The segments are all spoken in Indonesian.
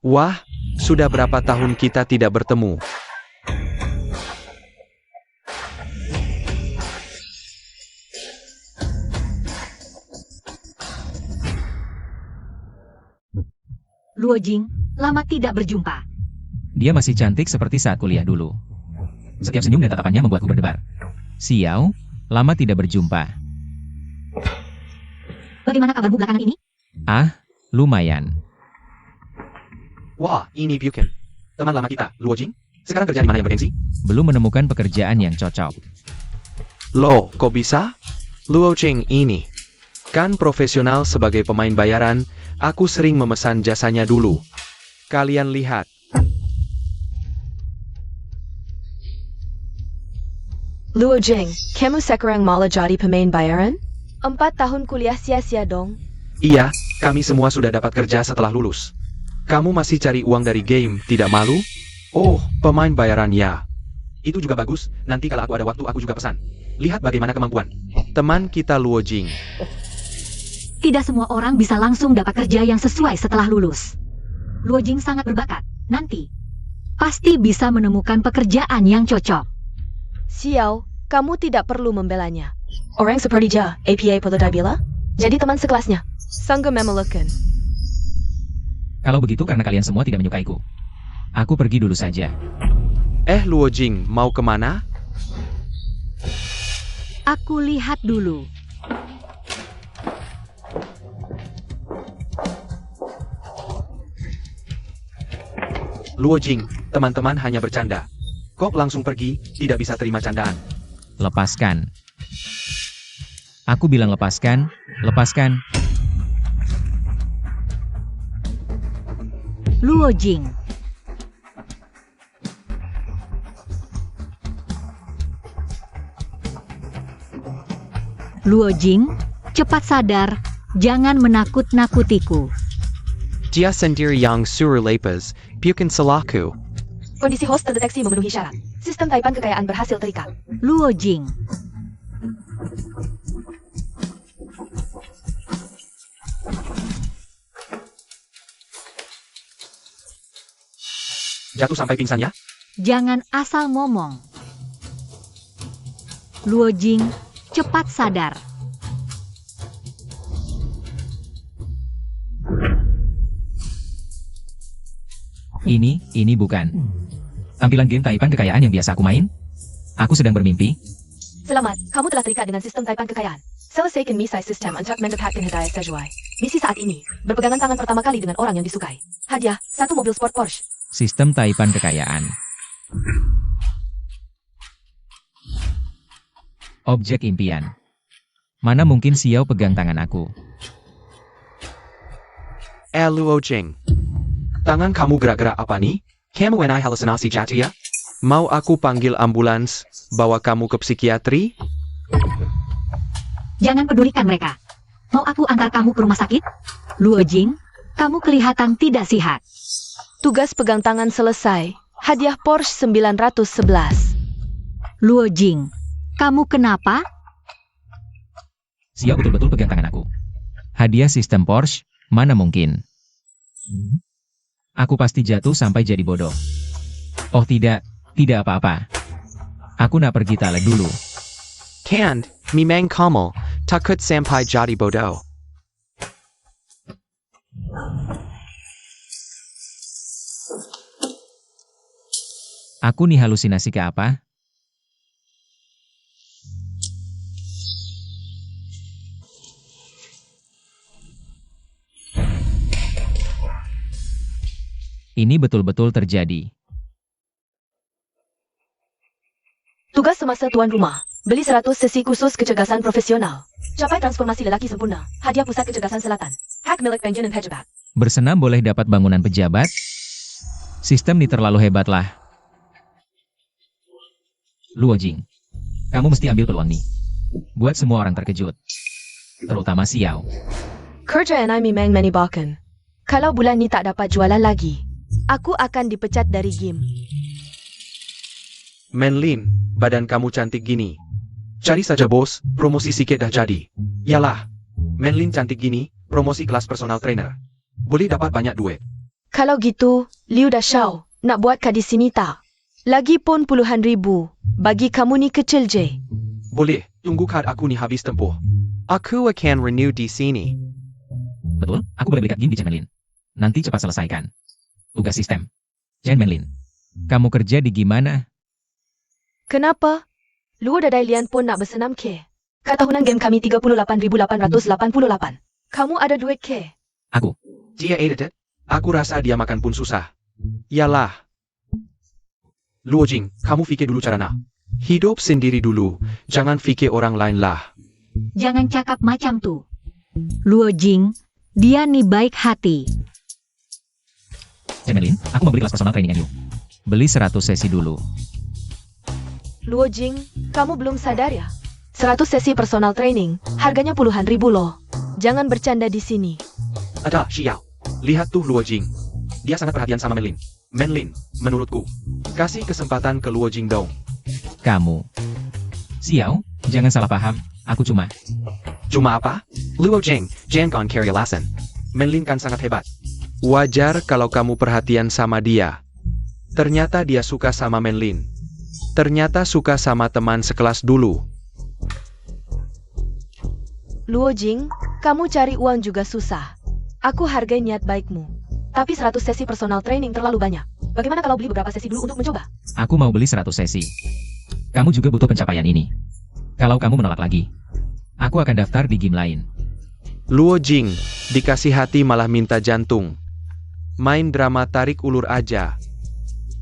Wah, sudah berapa tahun kita tidak bertemu. Luo Jing, lama tidak berjumpa. Dia masih cantik seperti saat kuliah dulu. Setiap senyum dan tatapannya membuatku berdebar. Xiao, lama tidak berjumpa. Bagaimana kabarmu belakangan ini? Ah, lumayan. Wah, ini Buchan. Teman lama kita, Luo Jing. Sekarang kerja di mana yang bergengsi? Belum menemukan pekerjaan yang cocok. Loh, kok bisa? Luo Jing ini. Kan profesional sebagai pemain bayaran, aku sering memesan jasanya dulu. Kalian lihat. Luo Jing, kamu sekarang malah jadi pemain bayaran? 4 tahun kuliah sia-sia dong. Iya, kami semua sudah dapat kerja setelah lulus. Kamu masih cari uang dari game, tidak malu? Oh, pemain bayaran ya. Itu juga bagus, nanti kalau aku ada waktu aku juga pesan. Lihat bagaimana kemampuan teman kita Luo Jing. Tidak semua orang bisa langsung dapat kerja yang sesuai setelah lulus. Luo Jing sangat berbakat. Nanti, pasti bisa menemukan pekerjaan yang cocok. Xiao, kamu tidak perlu membelanya. Orang seperti dia, APA perlu bila? Jadi teman sekelasnya. Sanggup memalukan. Kalau begitu karena kalian semua tidak menyukaiku. Aku pergi dulu saja. Luo Jing, mau kemana? Aku lihat dulu. Luo Jing, teman-teman hanya bercanda. Kok langsung pergi, tidak bisa terima candaan. Lepaskan. Aku bilang lepaskan, lepaskan. Luo Jing. Luo Jing, cepat sadar, jangan menakut-nakutiku. Dia sendiri yang suruh lepas, bukan salahku. Kondisi host terdeteksi memenuhi syarat. Sistem taipan kekayaan berhasil terikat. Luo Jing. Jatuh sampai pingsan ya? Jangan asal ngomong. Luo Jing, cepat sadar. Ini bukan. Tampilan game taipan kekayaan yang biasa aku main? Aku sedang bermimpi. Selamat, kamu telah terikat dengan sistem taipan kekayaan. Selesaikan misi sistem untuk mendapatkan hadiah sesuai. Misi saat ini, berpegangan tangan pertama kali dengan orang yang disukai. Hadiah, 1 mobil sport Porsche. Sistem taipan kekayaan. Objek impian. Mana mungkin Xiao pegang tangan aku? Luo Jing. Tangan kamu gerak-gerak apa nih? Kamu halusinasi jatuh ya? Mau aku panggil ambulans, bawa kamu ke psikiatri? Jangan pedulikan mereka. Mau aku antar kamu ke rumah sakit? Luo Jing, kamu kelihatan tidak sehat. Tugas pegang tangan selesai. Hadiah Porsche 911. Luo Jing, kamu kenapa? Xiao betul-betul pegang tangan aku. Hadiah sistem Porsche, mana mungkin? Aku pasti jatuh sampai jadi bodoh. Oh tidak apa-apa. Aku nak pergi toilet dulu. Kan, memang kamu takut sampai jadi bodoh. Aku nih halusinasi ke apa? Ini betul-betul terjadi. Tugas semasa tuan rumah. Beli 100 sesi khusus kecerdasan profesional. Capai transformasi lelaki sempurna. Hadiah pusat kecerdasan selatan. Hack milik Benjamin Pejabat. Bersenam boleh dapat bangunan pejabat? Sistem ini terlalu hebat lah. Luo Jing, kamu mesti ambil peluang nih. Buat semua orang terkejut. Terutama Xiao. Kerjaan I memang menyebalkan. Kalau bulan ni tak dapat jualan lagi, aku akan dipecat dari game. Menlin, badan kamu cantik gini. Cari saja bos, promosi sikit dah jadi. Yalah, Menlin cantik gini, promosi kelas personal trainer. Boleh dapat banyak duit. Kalau gitu, Liu Dashao, nak buat kah di sini tak? Lagipun puluhan ribu, bagi kamu ni kecil je. Boleh, tunggu kad aku ni habis tempoh. Aku akan renew di sini. Betul, aku boleh beli card game di Chen Menlin. Nanti cepat selesaikan. Tugas sistem. Chen Menlin, kamu kerja di gimana? Kenapa? Luo Dadai pun nak bersenam ke? Kat tahunan game kami 38,888. Kamu ada duit ke? Aku. Dia edited. Aku rasa dia makan pun susah. Yalah. Luo Jing, kamu fikir dulu cara nak. Hidup sendiri dulu, jangan fikir orang lain lah. Jangan cakap macam tu. Luo Jing, dia ni baik hati. Chen Menlin, aku mau beli kelas personal training you. Beli 100 sesi dulu. Luo Jing, kamu belum sadar ya? 100 sesi personal training, harganya puluhan ribu loh. Jangan bercanda di sini. Ada, Xiao. Lihat tuh Luo Jing. Dia sangat perhatian sama Menlin. Menlin, menurutku, kasih kesempatan ke Luo Jing dong. Kamu. Xiao, jangan salah paham. Aku cuma. Cuma apa? Luo Jing, jangan carry alasan. Menlin kan sangat hebat. Wajar kalau kamu perhatian sama dia. Ternyata dia suka sama Menlin. Ternyata suka sama teman sekelas dulu. Luo Jing, kamu cari uang juga susah. Aku hargai niat baikmu. Tapi 100 sesi personal training terlalu banyak. Bagaimana kalau beli beberapa sesi dulu untuk mencoba? Aku mau beli 100 sesi. Kamu juga butuh pencapaian ini. Kalau kamu menolak lagi, aku akan daftar di game lain. Luo Jing, dikasih hati malah minta jantung. Main drama tarik ulur aja.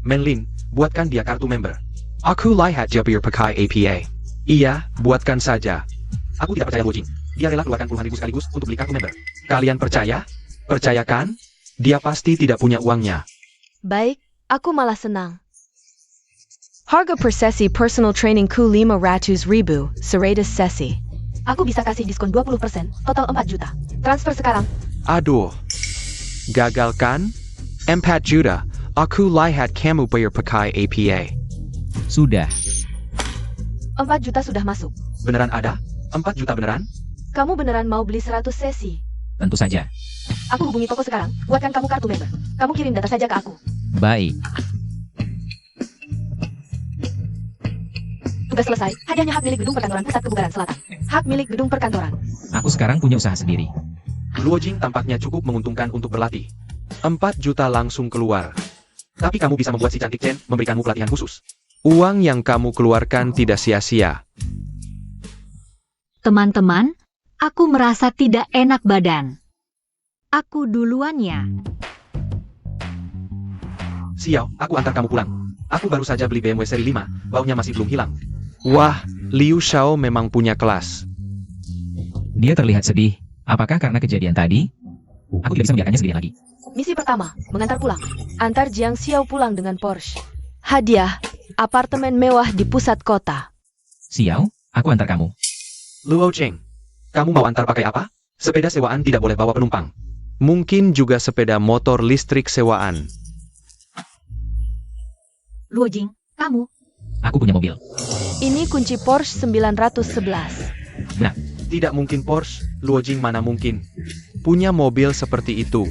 Menlin, buatkan dia kartu member. Aku lihat dia pakai APA. Iya, buatkan saja. Aku tidak percaya Luo Jing. Dia rela keluarkan puluhan ribu sekaligus untuk beli kartu member. Kalian percaya? Percayakan? Dia pasti tidak punya uangnya. Baik, aku malah senang. Harga per sesi personal training ku 500,000, 100 sesi. Aku bisa kasih diskon 20%, total 4 juta. Transfer sekarang. Aduh. Gagal kan? 4 juta. Aku lihat kamu bayar pakai APA. Sudah. 4 juta sudah masuk. Beneran ada? 4 juta beneran? Kamu beneran mau beli 100 sesi? Tentu saja. Aku hubungi toko sekarang, buatkan kamu kartu member. Kamu kirim data saja ke aku. Baik. Tugas selesai, hadiahnya hak milik gedung perkantoran pusat kebugaran selatan. Hak milik gedung perkantoran. Aku sekarang punya usaha sendiri. Luo Jing tampaknya cukup menguntungkan untuk berlatih. 4 juta langsung keluar. Tapi kamu bisa membuat si cantik Chen memberikanmu pelatihan khusus. Uang yang kamu keluarkan tidak sia-sia. Teman-teman, aku merasa tidak enak badan. Aku duluan ya. Xiao, aku antar kamu pulang. Aku baru saja beli BMW seri 5, baunya masih belum hilang. Wah, Liu Xiao memang punya kelas. Dia terlihat sedih. Apakah karena kejadian tadi? Aku tidak bisa membiarkannya sendirian lagi. Misi pertama, mengantar pulang. Antar Jiang Xiao pulang dengan Porsche. Hadiah, apartemen mewah di pusat kota. Xiao, aku antar kamu. Luo Jing, kamu mau antar pakai apa? Sepeda sewaan tidak boleh bawa penumpang. Mungkin juga sepeda motor listrik sewaan. Luo Jing, kamu. Aku punya mobil. Ini kunci Porsche 911. Benar. Tidak mungkin Porsche, Luo Jing mana mungkin. Punya mobil seperti itu.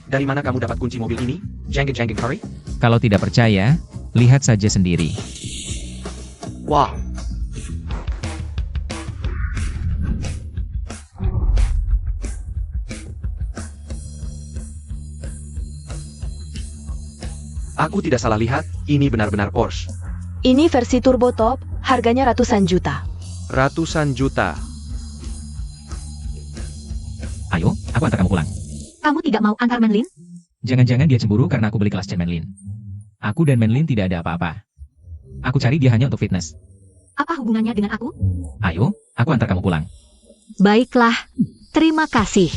Dari mana kamu dapat kunci mobil ini? Jangking Curry? Kalau tidak percaya, lihat saja sendiri. Wah. Aku tidak salah lihat, ini benar-benar Porsche. Ini versi turbo top, harganya ratusan juta. Ratusan juta. Ayo, aku antar kamu pulang. Kamu tidak mau antar Menlin? Jangan-jangan dia cemburu karena aku beli kelas Chen Menlin. Aku dan Menlin tidak ada apa-apa. Aku cari dia hanya untuk fitness. Apa hubungannya dengan aku? Ayo, aku antar kamu pulang. Baiklah, terima kasih.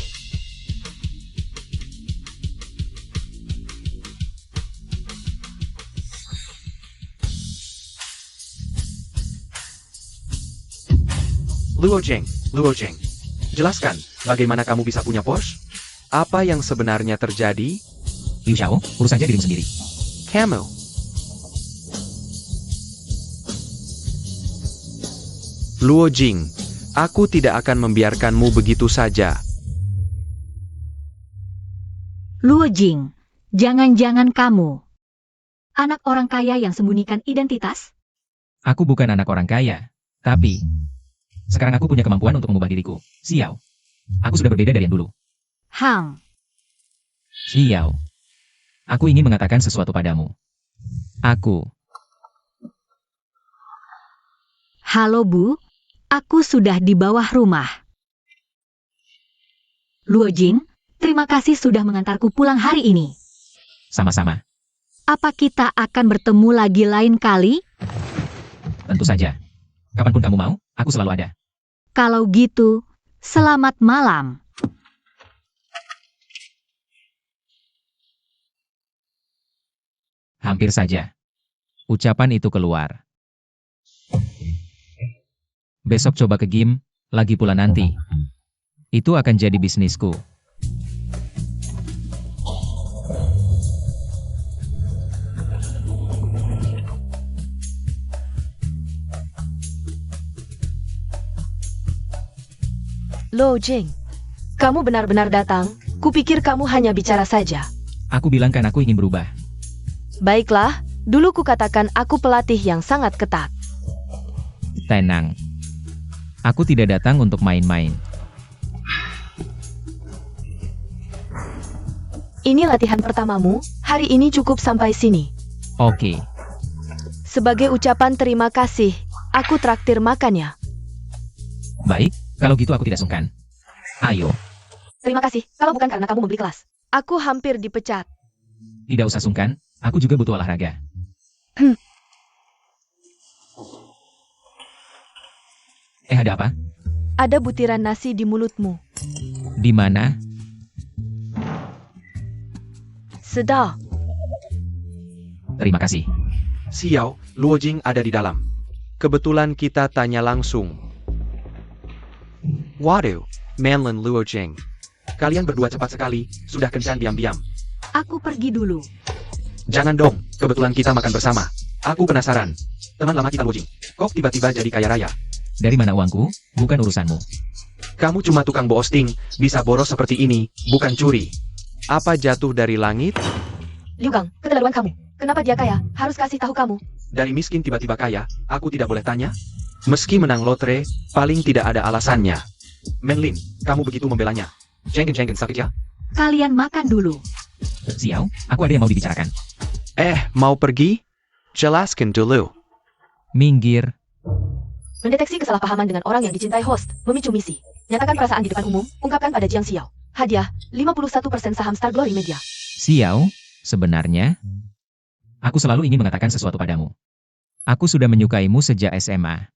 Luo Jing, jelaskan, bagaimana kamu bisa punya Porsche? Apa yang sebenarnya terjadi? Liu Xiao, urus saja dirimu sendiri. Kamu. Luo Jing, aku tidak akan membiarkanmu begitu saja. Luo Jing, Jangan-jangan kamu anak orang kaya yang sembunyikan identitas? Aku bukan anak orang kaya, tapi sekarang aku punya kemampuan untuk mengubah diriku. Xiao, aku sudah berbeda dari yang dulu. Hang, Xiao, aku ingin mengatakan sesuatu padamu. halo Bu, aku sudah di bawah rumah. Luo Jing, terima kasih sudah mengantarku pulang hari ini. Sama-sama, Apa kita akan bertemu lagi lain kali? tentu saja. Kapanpun kamu mau, aku selalu ada. Kalau gitu, selamat malam. Hampir saja. Ucapan itu keluar. Besok coba ke gym, lagi pula nanti. Itu akan jadi bisnisku. Luo Jing, kamu benar-benar datang? Kupikir kamu hanya bicara saja. Aku bilang kan aku ingin berubah. Baiklah, dulu kukatakan aku pelatih yang sangat ketat. Tenang. Aku tidak datang untuk main-main. Ini latihan pertamamu, hari ini cukup sampai sini. Oke. Sebagai ucapan terima kasih, aku traktir makannya. Baik, kalau gitu aku tidak sungkan. Ayo, Terima kasih, kalau bukan karena kamu membeli kelas. Aku hampir dipecat. tidak usah sungkan, aku juga butuh olahraga. Ada apa? Ada butiran nasi di mulutmu. Di mana? Sedap. Terima kasih. Xiao, Luo Jing ada di dalam. Kebetulan kita tanya langsung. Waduh, Manlin Luo Jing. Kalian berdua cepat sekali, sudah kencan diam-diam. Aku pergi dulu. Jangan dong, kebetulan kita makan bersama. Aku penasaran. Teman lama kita Luo Jing, kok tiba-tiba jadi kaya raya? Dari mana uangku? Bukan urusanmu. Kamu cuma tukang boosting, bisa boros seperti ini, bukan curi. Apa jatuh dari langit? Liu Gang, keterlaluan kamu. Kenapa dia kaya? Harus kasih tahu kamu. Dari miskin tiba-tiba kaya, aku tidak boleh tanya? Meski menang lotre, paling tidak ada alasannya. Manlin, kamu begitu membelanya. Jenggen sakit ya? Kalian makan dulu. Xiao, aku ada yang mau dibicarakan. Mau pergi? Jelaskan dulu. Minggir. Mendeteksi kesalahpahaman dengan orang yang dicintai host, memicu misi. Nyatakan perasaan di depan umum, ungkapkan pada Jiang Xiao. Hadiah, 51% saham Star Glory Media. Xiao, sebenarnya, aku selalu ingin mengatakan sesuatu padamu. Aku sudah menyukaimu sejak SMA.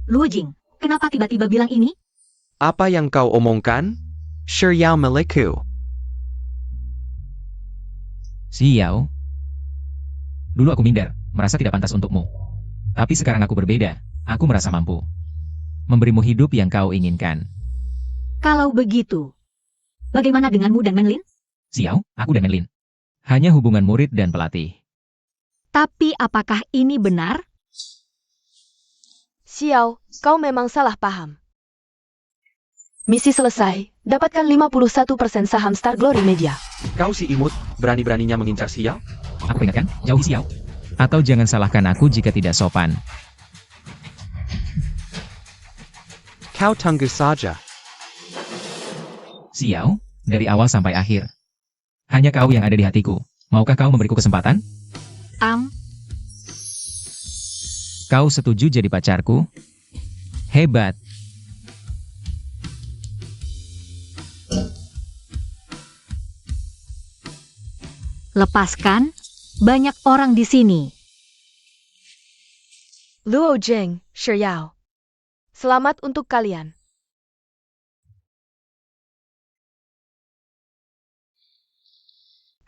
Luo Jing, kenapa tiba-tiba bilang ini? Apa yang kau omongkan? Shiryao Meleku. Xiao, dulu aku minder, merasa tidak pantas untukmu. Tapi sekarang aku berbeda, aku merasa mampu memberimu hidup yang kau inginkan. Kalau begitu, bagaimana denganmu dan Manlin? Xiao, aku dan Merlin. Hanya hubungan murid dan pelatih. Tapi apakah ini benar? Xiao, kau memang salah paham. Misi selesai, dapatkan 51% saham Star Glory Media. Kau si imut, berani-beraninya mengincar Xiao? Aku ingatkan, jauhi Xiao. Atau jangan salahkan aku jika tidak sopan. Kau tunggu saja. Xiao, dari awal sampai akhir. Hanya kau yang ada di hatiku. Maukah kau memberiku kesempatan? Kau setuju jadi pacarku? Hebat. Lepaskan, banyak orang di sini. Luo Jing, Shiryao. Selamat untuk kalian.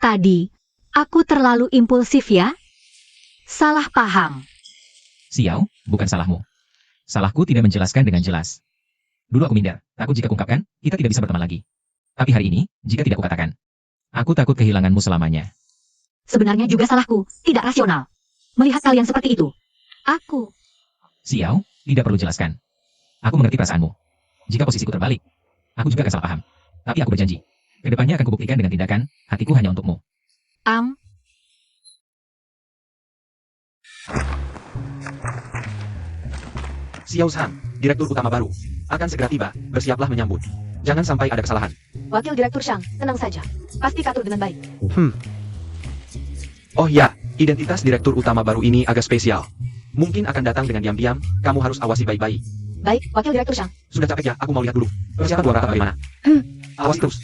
Tadi, aku terlalu impulsif ya? Salah paham. Xiao, bukan salahmu. Salahku tidak menjelaskan dengan jelas. Dulu aku minder, takut jika kungkapkan, kita tidak bisa berteman lagi. Tapi hari ini, jika tidak kukatakan, aku takut kehilanganmu selamanya. Sebenarnya juga salahku, tidak rasional. Melihat kalian seperti itu. Aku, Xiao, tidak perlu jelaskan. Aku mengerti perasaanmu. Jika posisiku terbalik, aku juga akan salah paham. Tapi aku berjanji, kedepannya akan kubuktikan dengan tindakan, hatiku hanya untukmu. Xiao Zhang, Direktur Utama baru, akan segera tiba, bersiaplah menyambut. Jangan sampai ada kesalahan. Wakil Direktur Shang, tenang saja. Pasti katur dengan baik. Oh ya, identitas Direktur Utama baru ini agak spesial. Mungkin akan datang dengan diam-diam, kamu harus awasi baik-baik. Baik, Wakil Direktur Shang. Sudah capek ya, aku mau lihat dulu. Persiapan Dua Rata bagaimana? Awasi terus.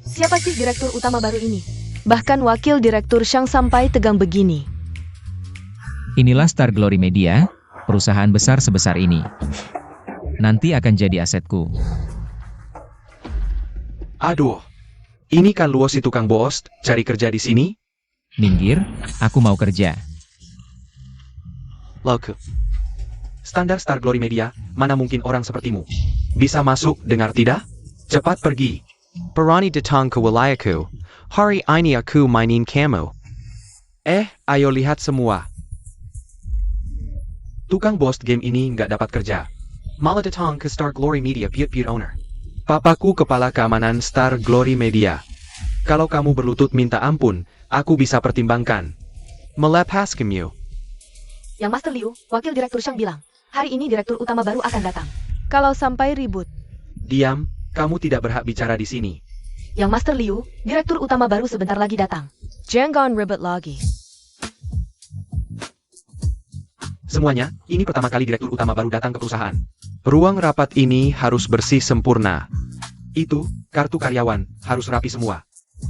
Siapa sih Direktur Utama baru ini? Bahkan Wakil Direktur Shang sampai tegang begini. Inilah Star Glory Media, perusahaan besar sebesar ini. Nanti akan jadi asetku. Aduh, ini kan Luo si tukang bos, cari kerja di sini? Minggir, aku mau kerja. Loke. Standar Star Glory Media, mana mungkin orang sepertimu bisa masuk, dengar tidak? Cepat pergi. Barani datang ke wilayahku. Hari ini aku mainin kamu. Ayo lihat semua. Tukang bos game ini nggak dapat kerja. Malah datang ke Star Glory Media Piet Owner. Papaku kepala keamanan Star Glory Media. Kalau kamu berlutut minta ampun, aku bisa pertimbangkan. Melepas kamu. Yang Master Liu, Wakil Direktur Shang bilang, hari ini Direktur Utama baru akan datang. Kalau sampai ribut. Diam, kamu tidak berhak bicara di sini. Yang Master Liu, Direktur Utama baru sebentar lagi datang. Jangan ribut lagi. Semuanya, ini pertama kali Direktur Utama baru datang ke perusahaan. Ruang rapat ini harus bersih sempurna. Itu, kartu karyawan, harus rapi semua.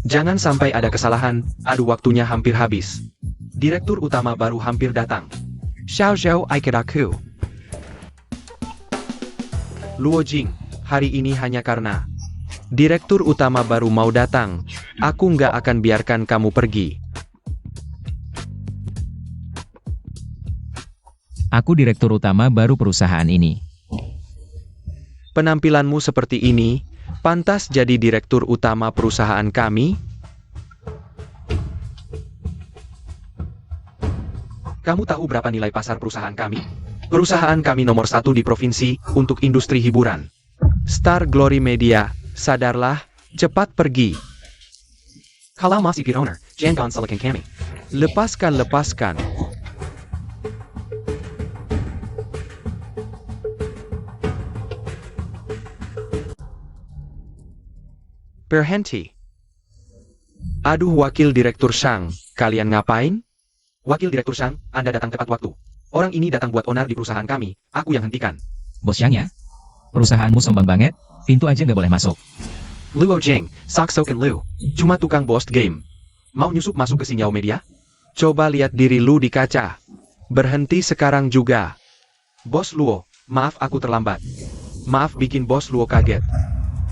Jangan sampai ada kesalahan, aduh waktunya hampir habis. Direktur Utama baru hampir datang. Xiao Zhou ikut aku. Luo Jing, hari ini hanya karena Direktur Utama baru mau datang, aku nggak akan biarkan kamu pergi. Aku Direktur Utama baru perusahaan ini. Penampilanmu seperti ini, pantas jadi Direktur Utama perusahaan kami? Kamu tahu berapa nilai pasar perusahaan kami? Perusahaan kami nomor 1 di provinsi untuk industri hiburan. Star Glory Media, sadarlah, cepat pergi. Kalau masih Piet Owner, jangan salahkan kami. Lepaskan. Berhenti. Aduh Wakil Direktur Shang, kalian ngapain? Wakil Direktur Shang, Anda datang tepat waktu. Orang ini datang buat onar di perusahaan kami, aku yang hentikan. Bos Yang ya? Perusahaanmu sombong banget, pintu aja nggak boleh masuk. Luo Jing, Saksoken Liu, cuma tukang bos game. Mau nyusup masuk ke Sinyao Media? Coba lihat diri lu di kaca. Berhenti sekarang juga. Bos Luo, maaf aku terlambat. Maaf bikin Bos Luo kaget.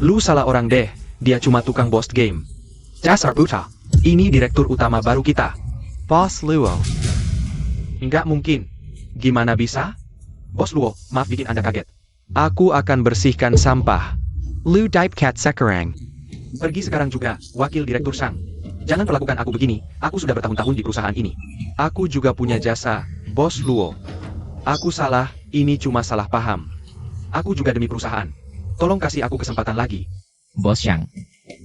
Lu salah orang deh, dia cuma tukang bos game. Dasar buta, ini Direktur Utama baru kita. Boss Luo. Nggak mungkin. Gimana bisa? Bos Luo, maaf bikin Anda kaget. Aku akan bersihkan sampah. Lu Dipcat sekarang. Pergi sekarang juga, Wakil Direktur Shang. Jangan perlakukan aku begini, aku sudah bertahun-tahun di perusahaan ini. Aku juga punya jasa, Bos Luo. Aku salah, ini cuma salah paham. Aku juga demi perusahaan. Tolong kasih aku kesempatan lagi. Bos Yang,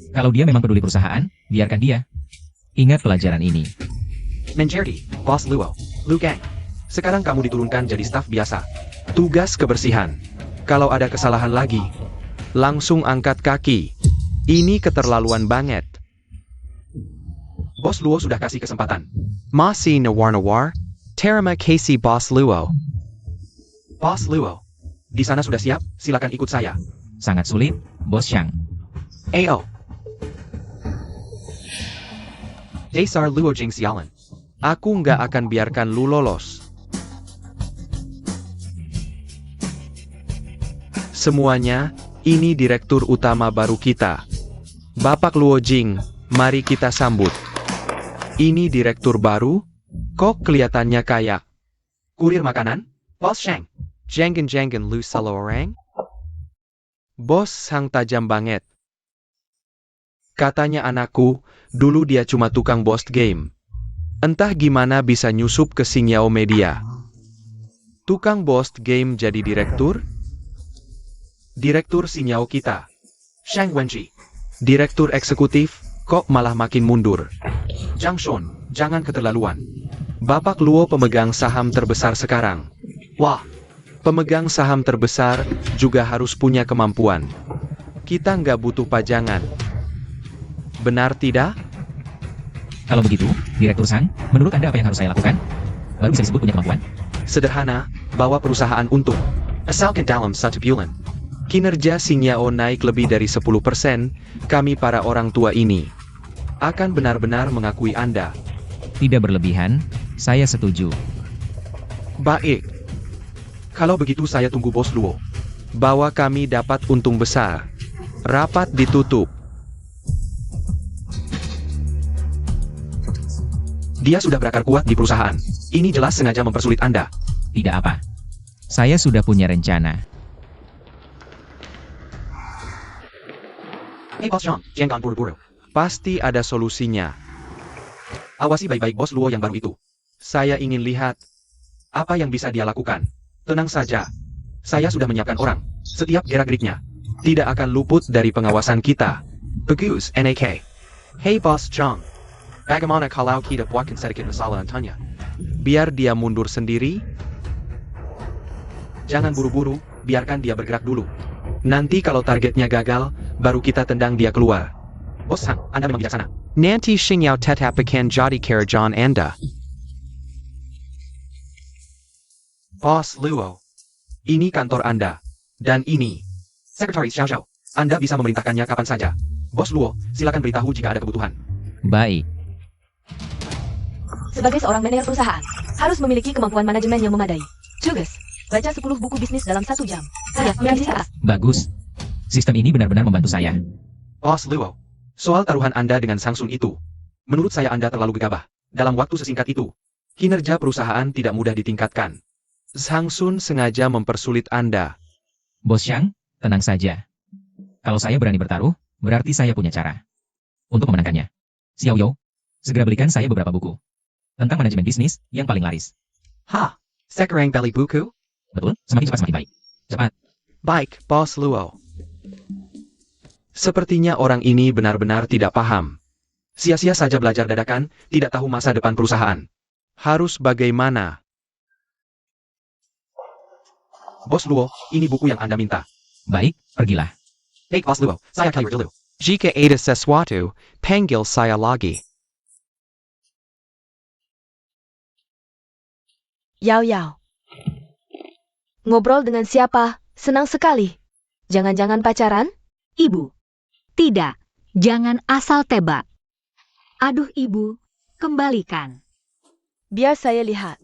kalau dia memang peduli perusahaan, biarkan dia. Ingat pelajaran ini. Menjadi, Bos Luo, Lu Gang. Sekarang kamu diturunkan jadi staf biasa. Tugas kebersihan. Kalau ada kesalahan lagi, langsung angkat kaki. Ini keterlaluan banget. Bos Luo sudah kasih kesempatan. Masih nawar-nawar. Terima kasih Boss Luo. Bos Luo, di sana sudah siap, silakan ikut saya. Sangat sulit, Bos Yang. Ayo. Dasar Luo Jing sialan. Aku nggak akan biarkan lu lolos. Semuanya, ini Direktur Utama baru kita. Bapak Luo Jing, mari kita sambut. Ini Direktur baru? Kok kelihatannya kayak kurir makanan? Bos Shang. Jangan lu salah orang. Bos Sang tajam banget. Katanya anakku, dulu dia cuma tukang bos game. Entah gimana bisa nyusup ke Sinyao Media. Tukang bos game jadi direktur? Direktur Sinyao kita. Shang Wenji. Direktur eksekutif, kok malah makin mundur. Zhang Shun, jangan keterlaluan. Bapak Luo pemegang saham terbesar sekarang. Wah, pemegang saham terbesar juga harus punya kemampuan. Kita nggak butuh pajangan. Benar tidak? Kalau begitu, Direktur Sang, menurut Anda apa yang harus saya lakukan? Baru bisa disebut punya kemampuan. Sederhana, bawa perusahaan untung. Asalkan dalam 1 bulan. Kinerja Sinyao naik lebih dari 10%, kami para orang tua ini akan benar-benar mengakui Anda. Tidak berlebihan, saya setuju. Baik. Kalau begitu saya tunggu Bos Luo. Bahwa kami dapat untung besar. Rapat ditutup. Dia sudah berakar kuat di perusahaan. Ini jelas sengaja mempersulit Anda. Tidak apa. Saya sudah punya rencana. Hei Bos Zhang, jangan buru-buru. Pasti ada solusinya. Awasi baik-baik Bos Luo yang baru itu. Saya ingin lihat apa yang bisa dia lakukan. Tenang saja. Saya sudah menyiapkan orang. Setiap gerak-geriknya tidak akan luput dari pengawasan kita. Bagus, NAK. Hei Bos Zhang. Bagaimana kalau kita buatkan sedikit masalah Antanya? Biar dia mundur sendiri. Jangan buru-buru, biarkan dia bergerak dulu. Nanti kalau targetnya gagal, baru kita tendang dia keluar. Bos Sang, Anda memang bijaksana. Nanti Xingyao tetap akan jadi kerajaan Anda. Bos Luo. Ini kantor Anda. Dan ini Sekretaris Xiao Xiao. Anda bisa memerintahkannya kapan saja. Bos Luo, silakan beritahu jika ada kebutuhan. Baik. Sebagai seorang manajer perusahaan, harus memiliki kemampuan manajemen yang memadai. Tugas, baca 10 buku bisnis dalam 1 jam. Siap, realistas. Bagus. Sistem ini benar-benar membantu saya. Bos Luo, soal taruhan Anda dengan Sangsun itu, menurut saya Anda terlalu gegabah. Dalam waktu sesingkat itu, kinerja perusahaan tidak mudah ditingkatkan. Sangsun sengaja mempersulit Anda. Bos Xiang, tenang saja. Kalau saya berani bertaruh, berarti saya punya cara. Untuk memenangkannya. Xiao Yo, segera belikan saya beberapa buku tentang manajemen bisnis yang paling laris. Hah? Sekarang beli buku? Betul, semakin cepat semakin baik. Cepat. Baik, Bos Luo. Sepertinya orang ini benar-benar tidak paham. Sia-sia saja belajar dadakan, tidak tahu masa depan perusahaan. Harus bagaimana? Bos Luo, ini buku yang Anda minta. Baik, pergilah. Hei Bos Luo, saya keluar dulu. Jika ada sesuatu, panggil saya lagi. Yao Yao. Ngobrol dengan siapa? Senang sekali. Jangan-jangan pacaran? Ibu. Tidak. Jangan asal tebak. Aduh ibu, kembalikan. Biar saya lihat.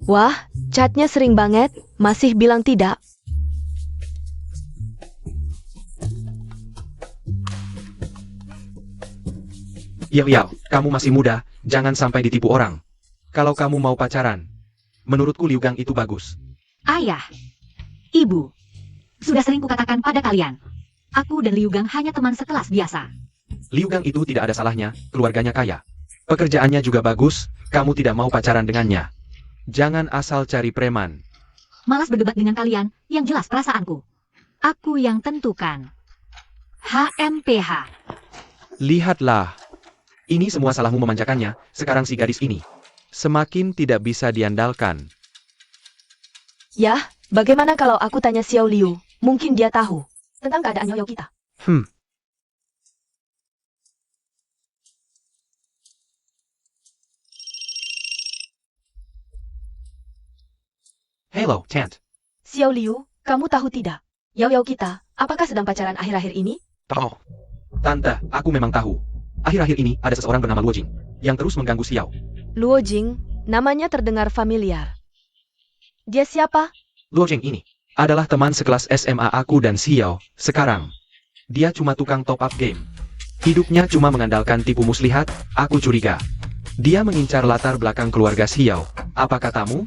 Wah, chatnya sering banget, masih bilang tidak. Yao, kamu masih muda, jangan sampai ditipu orang. Kalau kamu mau pacaran, menurutku Liu Gang itu bagus. Ayah. Ibu. Sudah sering kukatakan pada kalian. Aku dan Liu Gang hanya teman sekelas biasa. Liu Gang itu tidak ada salahnya, keluarganya kaya. Pekerjaannya juga bagus, kamu tidak mau pacaran dengannya. Jangan asal cari preman. Malas berdebat dengan kalian, yang jelas perasaanku. Aku yang tentukan. HMPH. Lihatlah. Ini semua salahmu memanjakannya, sekarang si gadis ini semakin tidak bisa diandalkan. Ya, bagaimana kalau aku tanya Xiao Liu? Mungkin dia tahu tentang keadaan Nyoyo kita. Hello, Tant. Xiao Liu, kamu tahu tidak? Yao kita, apakah sedang pacaran akhir-akhir ini? Tahu. Tante, aku memang tahu. Akhir-akhir ini ada seseorang bernama Luo Jing yang terus mengganggu Xiao. Luo Jing, namanya terdengar familiar. Dia siapa? Luo Jing ini adalah teman sekelas SMA aku dan Xiao sekarang. Dia cuma tukang top up game. Hidupnya cuma mengandalkan tipu muslihat, aku curiga. Dia mengincar latar belakang keluarga Xiao. Apa katamu?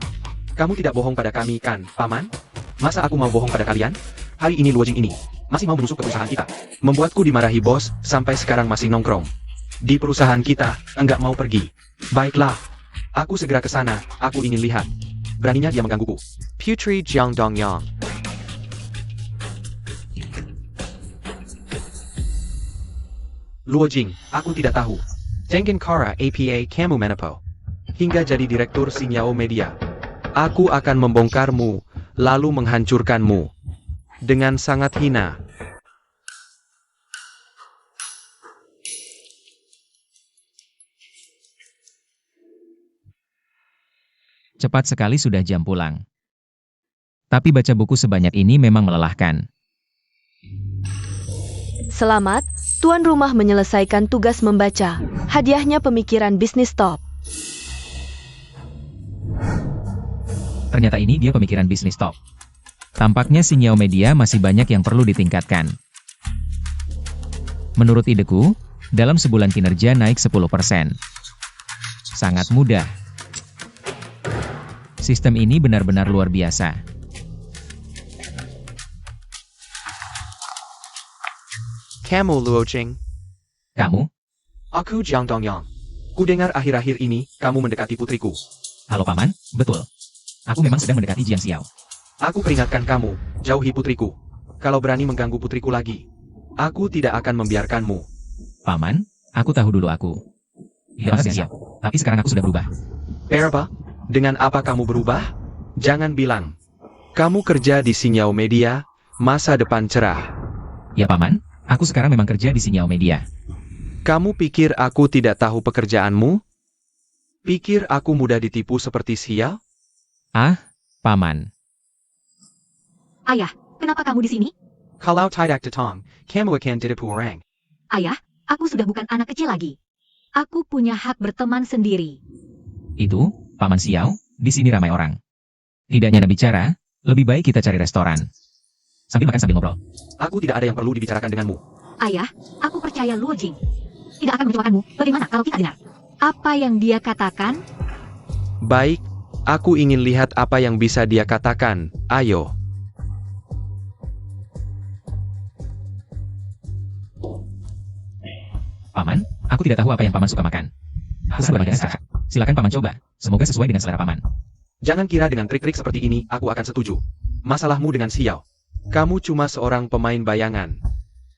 Kamu tidak bohong pada kami kan, Paman? Masa aku mau bohong pada kalian? Hari ini Luo Jing ini masih mau menusuk ke perusahaan kita. Membuatku dimarahi bos, sampai sekarang masih nongkrong di perusahaan kita, enggak mau pergi. Baiklah, aku segera ke sana, aku ingin lihat. Beraninya dia menggangguku. Putri Jiangdongyang. Luo Jing, aku tidak tahu. Dengan cara apa kamu menipu? Hingga jadi direktur Xinyao Media. Aku akan membongkarmu, lalu menghancurkanmu. Dengan sangat hina. Cepat sekali sudah jam pulang. Tapi baca buku sebanyak ini memang melelahkan. Selamat, tuan rumah menyelesaikan tugas membaca. Hadiahnya pemikiran bisnis top. Ternyata ini dia pemikiran bisnis top. Tampaknya Xinyao Media masih banyak yang perlu ditingkatkan. Menurut ideku, dalam sebulan kinerja naik 10%. Sangat mudah. Sistem ini benar-benar luar biasa. Kamu Luo Jing. Kamu? Aku Jiang Dongyang. Kudengar akhir-akhir ini, kamu mendekati putriku. Halo Paman, betul. Aku memang sedang mendekati Jiang Xiao. Aku peringatkan kamu, jauhi putriku. Kalau berani mengganggu putriku lagi, aku tidak akan membiarkanmu. Paman, aku tahu dulu aku. Terima kasih Xiao. Tapi sekarang aku sudah berubah. Apa? Dengan apa kamu berubah? Jangan bilang. Kamu kerja di Xinyao Media, masa depan cerah. Ya Paman, aku sekarang memang kerja di Xinyao Media. Kamu pikir aku tidak tahu pekerjaanmu? Pikir aku mudah ditipu seperti Xiao? Ah, Paman. Ayah, kenapa kamu di sini? Kalau tidak datang, kamu akan ditipu orang. Ayah, aku sudah bukan anak kecil lagi. Aku punya hak berteman sendiri. Itu, Paman Xiao, di sini ramai orang. Tidak nyaman bicara, lebih baik kita cari restoran. Sambil makan sambil ngobrol. Aku tidak ada yang perlu dibicarakan denganmu. Ayah, aku percaya Luo Jing tidak akan mengecewakanmu. Bagaimana kalau kita dengar apa yang dia katakan? Baik, aku ingin lihat apa yang bisa dia katakan. Ayo. Paman, aku tidak tahu apa yang Paman suka makan. Aku suka makan sehat. Silakan Paman coba. Semoga sesuai dengan selera Paman. Jangan kira dengan trik-trik seperti ini, aku akan setuju. Masalahmu dengan Xiao. Kamu cuma seorang pemain bayangan.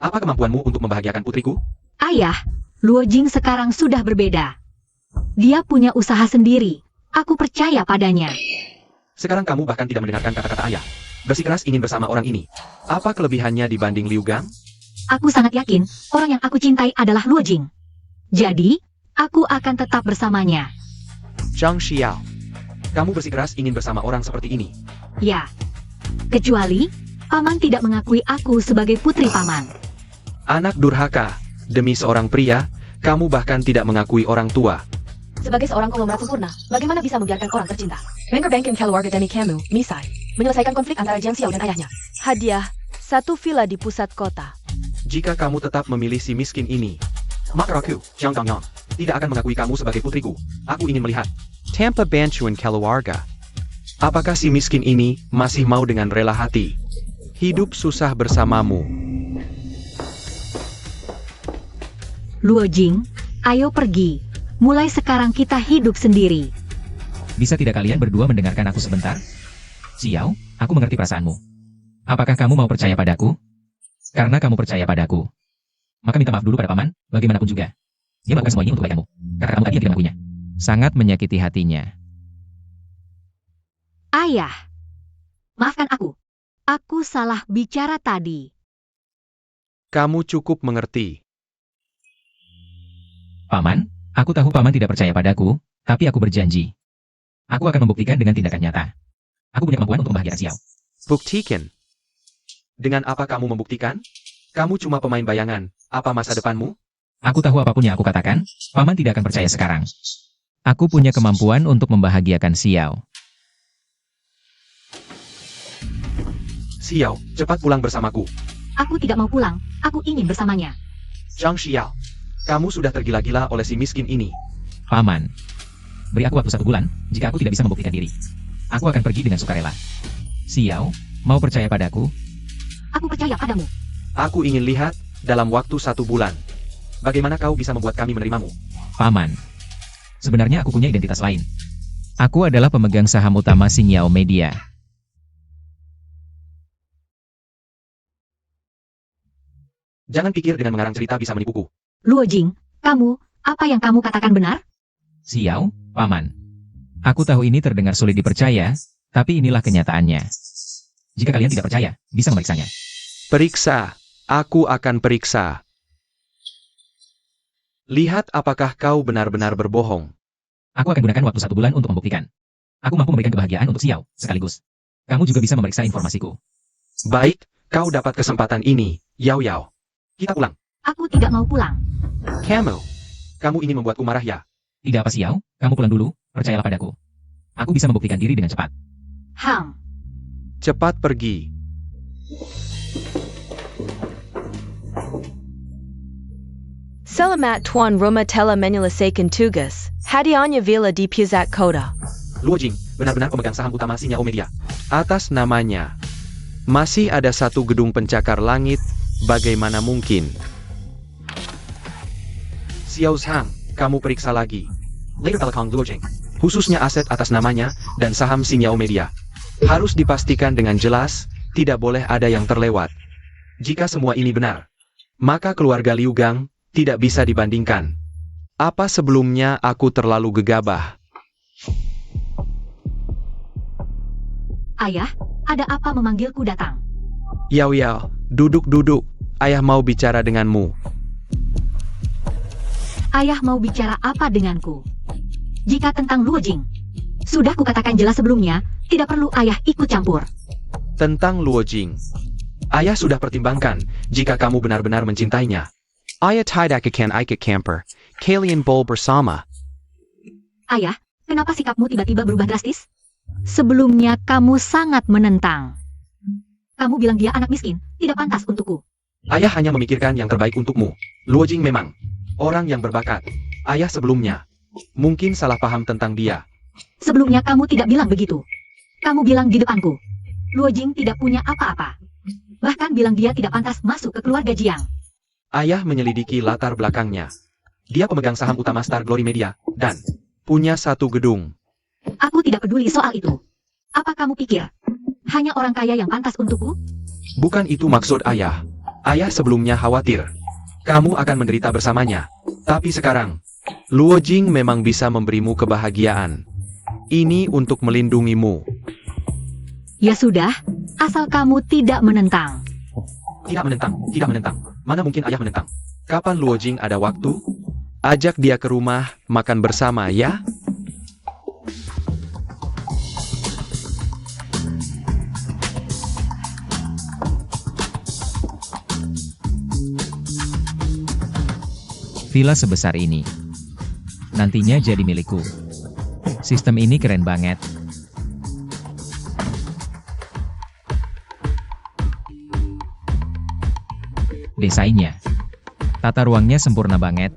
Apa kemampuanmu untuk membahagiakan putriku? Ayah, Luo Jing sekarang sudah berbeda. Dia punya usaha sendiri. Aku percaya padanya. Sekarang kamu bahkan tidak mendengarkan kata-kata ayah. Bersikeras ingin bersama orang ini. Apa kelebihannya dibanding Liu Gang? Aku sangat yakin, orang yang aku cintai adalah Luo Jing. Jadi, aku akan tetap bersamanya. Zhang Xiao. Kamu bersikeras ingin bersama orang seperti ini. Ya. Kecuali, Paman tidak mengakui aku sebagai putri Paman. Anak durhaka. Demi seorang pria, kamu bahkan tidak mengakui orang tua. Sebagai seorang konglomerat sempurna, bagaimana bisa membiarkan orang tercinta? Banker Bank keluarga Demi Kamu, Misai, menyelesaikan konflik antara Jiang Xiao dan ayahnya. Hadiah, satu villa di pusat kota. Jika kamu tetap memilih si miskin ini, maka aku, Jiang Dongyang, tidak akan mengakui kamu sebagai putriku. Aku ingin melihat. Tanpa bantuan keluarga. Apakah si miskin ini masih mau dengan rela hati hidup susah bersamamu? Luo Jing, ayo pergi. Mulai sekarang kita hidup sendiri. Bisa tidak kalian berdua mendengarkan aku sebentar? Xiao, aku mengerti perasaanmu. Apakah kamu mau percaya padaku? Karena kamu percaya padaku, maka minta maaf dulu pada Paman, bagaimanapun juga. Dia melakukan semua ini untuk kebaikanmu. Karena kamu tadi yang tidak mengakuinya. Sangat menyakiti hatinya. Ayah, maafkan aku. Aku salah bicara tadi. Kamu cukup mengerti. Paman, aku tahu Paman tidak percaya padaku, tapi aku berjanji. Aku akan membuktikan dengan tindakan nyata. Aku punya kemampuan untuk membahagiakan Xiao. Buktikan. Dengan apa kamu membuktikan? Kamu cuma pemain bayangan. Apa masa depanmu? Aku tahu apapun yang aku katakan, Paman tidak akan percaya sekarang. Aku punya kemampuan untuk membahagiakan Xiao. Xiao, cepat pulang bersamaku. Aku tidak mau pulang. Aku ingin bersamanya. Zhang Xiao, kamu sudah tergila-gila oleh si miskin ini. Paman, beri aku waktu 1 bulan, jika aku tidak bisa membuktikan diri. Aku akan pergi dengan sukarela. Xiao, mau percaya padaku? Aku percaya padamu. Aku ingin lihat, dalam waktu 1 bulan. Bagaimana kau bisa membuat kami menerimamu? Paman, sebenarnya aku punya identitas lain. Aku adalah pemegang saham utama Xinyao Media. Jangan pikir dengan mengarang cerita bisa menipuku. Luo Jing, apa yang kamu katakan benar? Xiao, Paman. Aku tahu ini terdengar sulit dipercaya, tapi inilah kenyataannya. Jika kalian tidak percaya, bisa memeriksanya. Periksa. Aku akan periksa. Lihat apakah kau benar-benar berbohong. Aku akan gunakan waktu 1 bulan untuk membuktikan. Aku mampu memberikan kebahagiaan untuk Xiao, sekaligus. Kamu juga bisa memeriksa informasiku. Baik, kau dapat kesempatan ini, Yao Yao. Kita pulang. Aku tidak mau pulang. Kamu ingin membuatku marah ya? Tidak apa Xiao, kamu pulang dulu, percayalah padaku. Aku bisa membuktikan diri dengan cepat. Cepat pergi. Selamat Tuan Rumah telah menyelesaikan tugas. Hadiahnya Villa di Pusat Kota. Luo Jing, benar-benar pemegang saham utama Sinyao Media. Atas namanya. Masih ada satu gedung pencakar langit, bagaimana mungkin? Xiao Zhang, kamu periksa lagi. Later Telecom Luo Jing. Khususnya aset atas namanya, dan saham Sinyao Media. Harus dipastikan dengan jelas, tidak boleh ada yang terlewat. Jika semua ini benar, maka keluarga Liu Gang tidak bisa dibandingkan. Apa sebelumnya aku terlalu gegabah? Ayah, ada apa memanggilku datang? Yao Yao, duduk. Ayah mau bicara denganmu. Ayah mau bicara apa denganku? Jika tentang Luo Jing, sudah kukatakan jelas sebelumnya, tidak perlu ayah ikut campur. Tentang Luo Jing, ayah sudah pertimbangkan jika kamu benar-benar mencintainya. Ayah tidak akan ikut camper. Kalian bol bersama. Ayah, kenapa sikapmu tiba-tiba berubah drastis? Sebelumnya kamu sangat menentang. Kamu bilang dia anak miskin, tidak pantas untukku. Ayah hanya memikirkan yang terbaik untukmu. Luo Jing memang orang yang berbakat. Ayah sebelumnya mungkin salah paham tentang dia. Sebelumnya kamu tidak bilang begitu. Kamu bilang di depanku, Luo Jing tidak punya apa-apa. Bahkan bilang dia tidak pantas masuk ke keluarga Jiang. Ayah menyelidiki latar belakangnya. Dia pemegang saham utama Star Glory Media, dan punya satu gedung. Aku tidak peduli soal itu. Apa kamu pikir? Hanya orang kaya yang pantas untukku? Bukan itu maksud ayah. Ayah sebelumnya khawatir kamu akan menderita bersamanya. Tapi sekarang, Luo Jing memang bisa memberimu kebahagiaan. Ini untuk melindungimu. Ya sudah, asal kamu tidak menentang. Tidak menentang. Mana mungkin ayah menentang? Kapan Luo Jing ada waktu? Ajak dia ke rumah, makan bersama ya? Villa sebesar ini. Nantinya jadi milikku. Sistem ini keren banget. Desainnya. Tata ruangnya sempurna banget.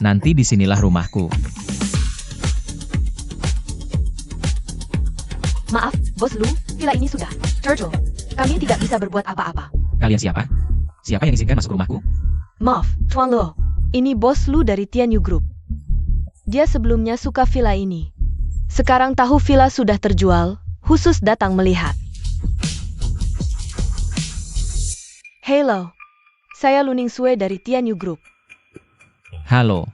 Nanti disinilah rumahku. Maaf, Bos Lu, villa ini sudah. Turtle, kami tidak bisa berbuat apa-apa. Kalian siapa? Siapa yang izinkan masuk rumahku? Maaf, Tuan Luo. Ini Bos Lu dari Tianyu Group. Dia sebelumnya suka villa ini. Sekarang tahu villa sudah terjual, khusus datang melihat. Halo, saya Luning Sue dari Tianyu Group. Halo.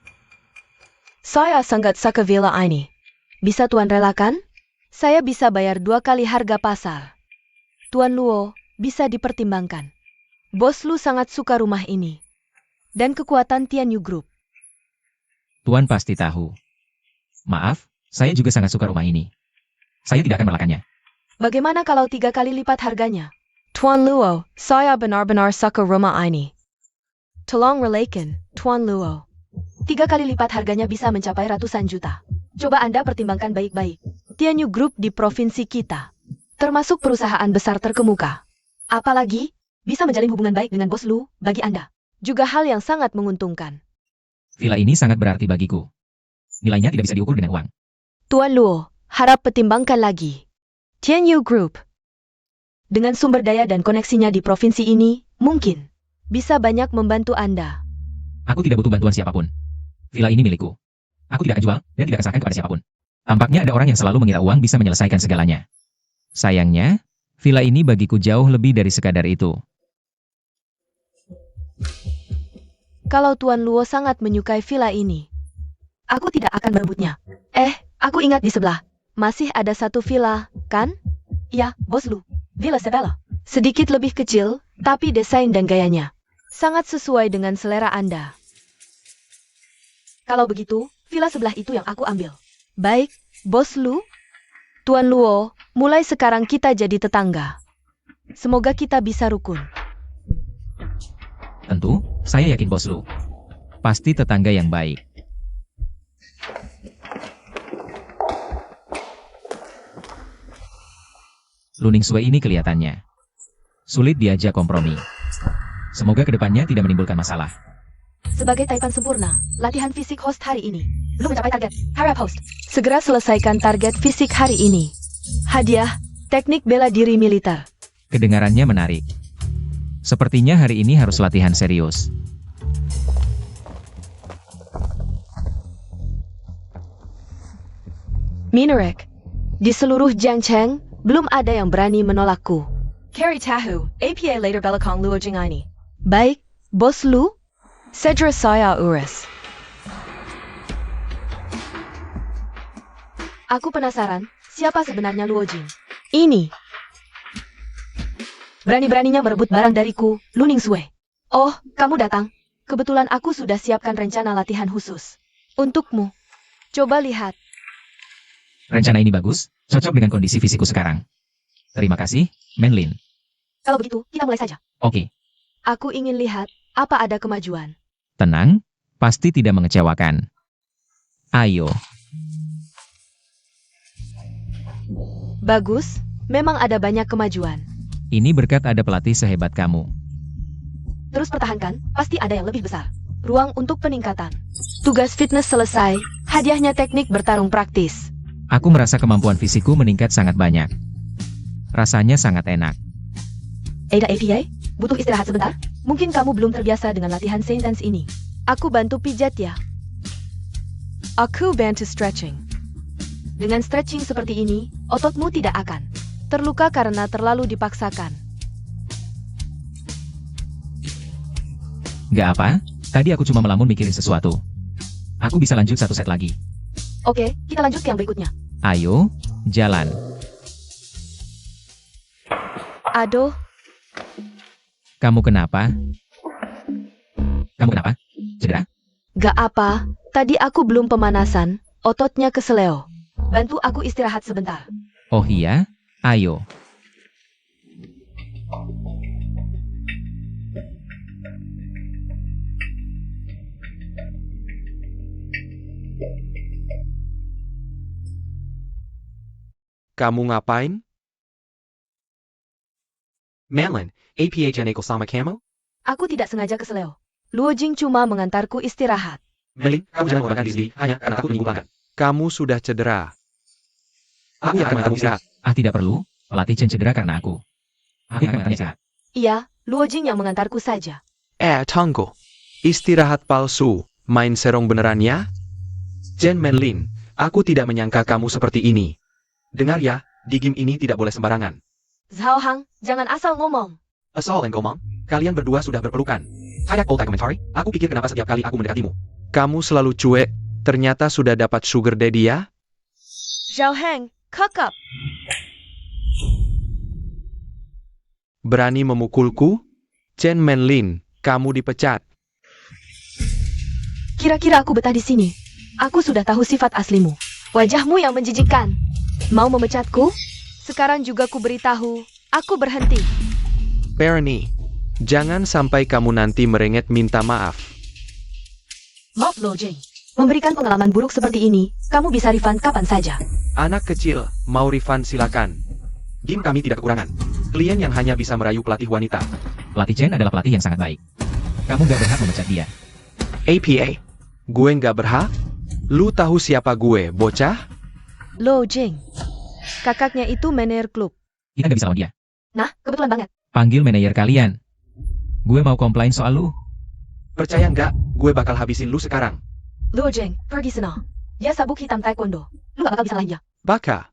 Saya sangat suka villa ini. Bisa Tuan relakan? Saya bisa bayar 2 kali harga pasar. Tuan Luo, bisa dipertimbangkan. Bos Lu sangat suka rumah ini. Dan kekuatan Tianyu Group. Tuan pasti tahu. Maaf, saya juga sangat suka rumah ini. Saya tidak akan merelakannya. Bagaimana kalau 3 kali lipat harganya? Tuan Luo, saya benar-benar suka rumah ini. Tolong relakan, Tuan Luo. 3 kali lipat harganya bisa mencapai ratusan juta. Coba Anda pertimbangkan baik-baik. Tianyu Group di provinsi kita. Termasuk perusahaan besar terkemuka. Apalagi, bisa menjalin hubungan baik dengan Bos Lu, bagi Anda. Juga hal yang sangat menguntungkan. Villa ini sangat berarti bagiku. Nilainya tidak bisa diukur dengan uang. Tuan Luo, harap pertimbangkan lagi. Tianyu Group. Dengan sumber daya dan koneksinya di provinsi ini, mungkin bisa banyak membantu Anda. Aku tidak butuh bantuan siapapun. Villa ini milikku. Aku tidak akan jual dan tidak akan serahkan kepada siapapun. Tampaknya ada orang yang selalu mengira uang bisa menyelesaikan segalanya. Sayangnya, villa ini bagiku jauh lebih dari sekadar itu. kalau Tuan Luo sangat menyukai villa ini. Aku tidak akan merebutnya. Aku ingat di sebelah. Masih ada satu villa, kan? Ya, Bos Lu. Villa Sebella. Sedikit lebih kecil, tapi desain dan gayanya sangat sesuai dengan selera Anda. Kalau begitu, villa sebelah itu yang aku ambil. Baik, Bos Lu. Tuan Luo, mulai sekarang kita jadi tetangga. Semoga kita bisa rukun. Tentu, saya yakin Bos Lu. Pasti tetangga yang baik. Lu Ningsue ini kelihatannya sulit diajak kompromi. Semoga kedepannya tidak menimbulkan masalah. Sebagai taipan sempurna, latihan fisik host hari ini. Lu mencapai target. Harap host. Segera selesaikan target fisik hari ini. Hadiah, teknik bela diri militer. Kedengarannya menarik. Sepertinya hari ini harus latihan serius. Minorek, di seluruh Jiangcheng, belum ada yang berani menolakku. Carry Tahu, APA later belakang Luo Jing ini. Baik, Bos Lu. Sedra saya urus. Aku penasaran, siapa sebenarnya Luo Jing? Ini, Berani-beraninya merebut barang dariku, Lu Ningsue. oh, Kamu datang. Kebetulan aku sudah siapkan rencana latihan khusus. untukmu. Coba lihat. Rencana ini bagus, cocok dengan kondisi fisikku sekarang. Terima kasih, Menlin. Kalau begitu, kita mulai saja. Oke, Aku ingin lihat apa ada kemajuan. tenang, pasti tidak mengecewakan. Ayo, Bagus, memang ada banyak kemajuan. ini berkat ada pelatih sehebat kamu. Terus pertahankan, pasti ada yang lebih besar. Ruang untuk peningkatan. Tugas fitness selesai, hadiahnya teknik bertarung praktis. Aku merasa kemampuan fisikku meningkat sangat banyak. Rasanya sangat enak. Ada APA? Butuh istirahat sebentar? Mungkin kamu belum terbiasa dengan latihan sentence ini. Aku bantu pijat ya. Aku bantu stretching. Dengan stretching seperti ini, ototmu tidak akan Terluka karena terlalu dipaksakan. Gak apa, tadi aku cuma melamun mikirin sesuatu. Aku bisa lanjut satu set lagi. Oke, kita lanjut ke yang berikutnya. Ayo, jalan. Aduh, Kamu kenapa? Kamu kenapa? Cedera? gak apa, tadi aku belum pemanasan, ototnya keseleo. Bantu aku istirahat sebentar. Oh iya? Ayo. Kamu ngapain? Manlin, APA Janekal sama kamu? Aku tidak sengaja keseleo. Luo Jing cuma mengantarku istirahat. Manlin, kamu jangan mengorbankan diri sendiri hanya karena takut menyinggung pelanggan. Kamu sudah cedera. Aku yang akan mengantarmu istirahat. Tidak perlu, pelatih Chen cedera karena aku. Aku yang akan mengantarnya sehat. Iya, Luo Jing yang mengantarku saja. Tunggu. Istirahat palsu. Main serong beneran ya? Jen Manlin, aku tidak menyangka kamu seperti ini. Dengar ya, di game ini tidak boleh sembarangan. Zhao Hang, jangan asal ngomong. Asal and Gomong, kalian berdua sudah berpelukan. Hayak old commentary, aku pikir kenapa setiap kali aku mendekatimu. Kamu selalu cuek, ternyata sudah dapat sugar daddy ya? Zhao Heng, kakap. Berani memukulku? Chen Manlin, kamu dipecat. Kira-kira aku betah di sini. Aku sudah tahu sifat aslimu. Wajahmu yang menjijikkan. Mau memecatku? Sekarang juga ku beritahu, aku berhenti. Perni, jangan sampai kamu nanti merengek minta maaf. Maaf Luo Jing. Memberikan pengalaman buruk seperti ini, kamu bisa refund kapan saja. Anak kecil, mau refund silakan. Game kami tidak kekurangan. Klien yang hanya bisa merayu pelatih wanita. Pelatih Chen adalah pelatih yang sangat baik. Kamu gak berhak memecat dia. APA, gue nggak berhak? Lu tahu siapa gue, bocah? Luo Jing. Kakaknya itu manajer klub. Kita gak bisa lawan dia. Nah, kebetulan banget. Panggil manajer kalian. Gue mau komplain soal lu. Percaya nggak, gue bakal habisin lu sekarang. Luo Jing, pergi sana. Dia sabuk hitam taekwondo. Lu gak bakal bisa lain dia. Baka.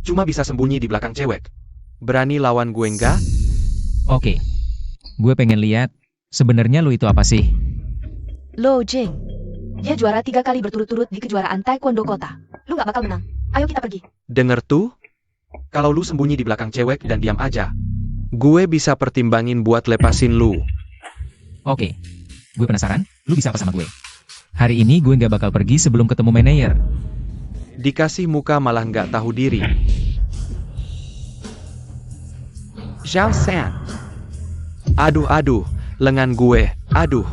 Cuma bisa sembunyi di belakang cewek. Berani lawan gue nggak? Oke. Gue pengen lihat, sebenarnya lu itu apa sih? Lo Jing. Dia juara 3 kali berturut-turut di kejuaraan taekwondo kota. Lu gak bakal menang. Ayo kita pergi. Denger tuh? Kalau lu sembunyi di belakang cewek dan diam aja, gue bisa pertimbangin buat lepasin lu. Oke. Gue penasaran, lu bisa apa sama gue? Hari ini gue nggak bakal pergi sebelum ketemu manajer. Dikasih muka malah nggak tahu diri. Zhao San. Aduh, lengan gue, aduh.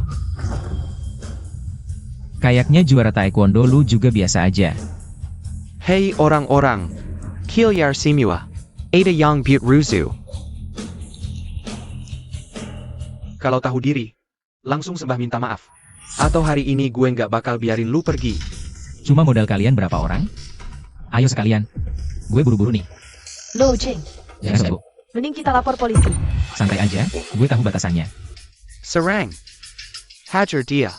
Kayaknya juara taekwondo lu juga biasa aja. Hei orang-orang, Kilyar Simua, Ada Yang Butte Ruzu. Kalau tahu diri, langsung sembah minta maaf. Atau hari ini gue nggak bakal biarin lu pergi. Cuma modal kalian berapa orang? Ayo sekalian. Gue buru-buru nih. Lo Jing. Jangan sibuk. Mending kita lapor polisi. Santai aja, gue tahu batasannya. Serang. Hajar dia.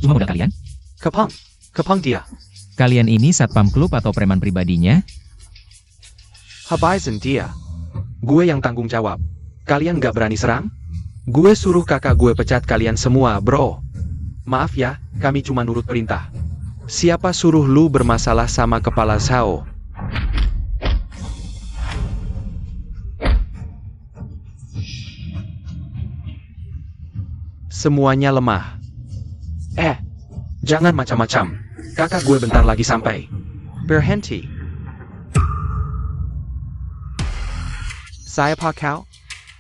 Cuma modal kalian? Kepang dia. Kalian ini satpam klub atau preman pribadinya? Habaizan dia. Gue yang tanggung jawab. Kalian nggak berani serang? Gue suruh kakak gue pecat kalian semua, bro. Maaf ya, kami cuma nurut perintah. Siapa suruh lu bermasalah sama kepala Zhao? Semuanya lemah. Jangan macam-macam. Kakak gue bentar lagi sampai. Berhenti. Saya Pak Kau.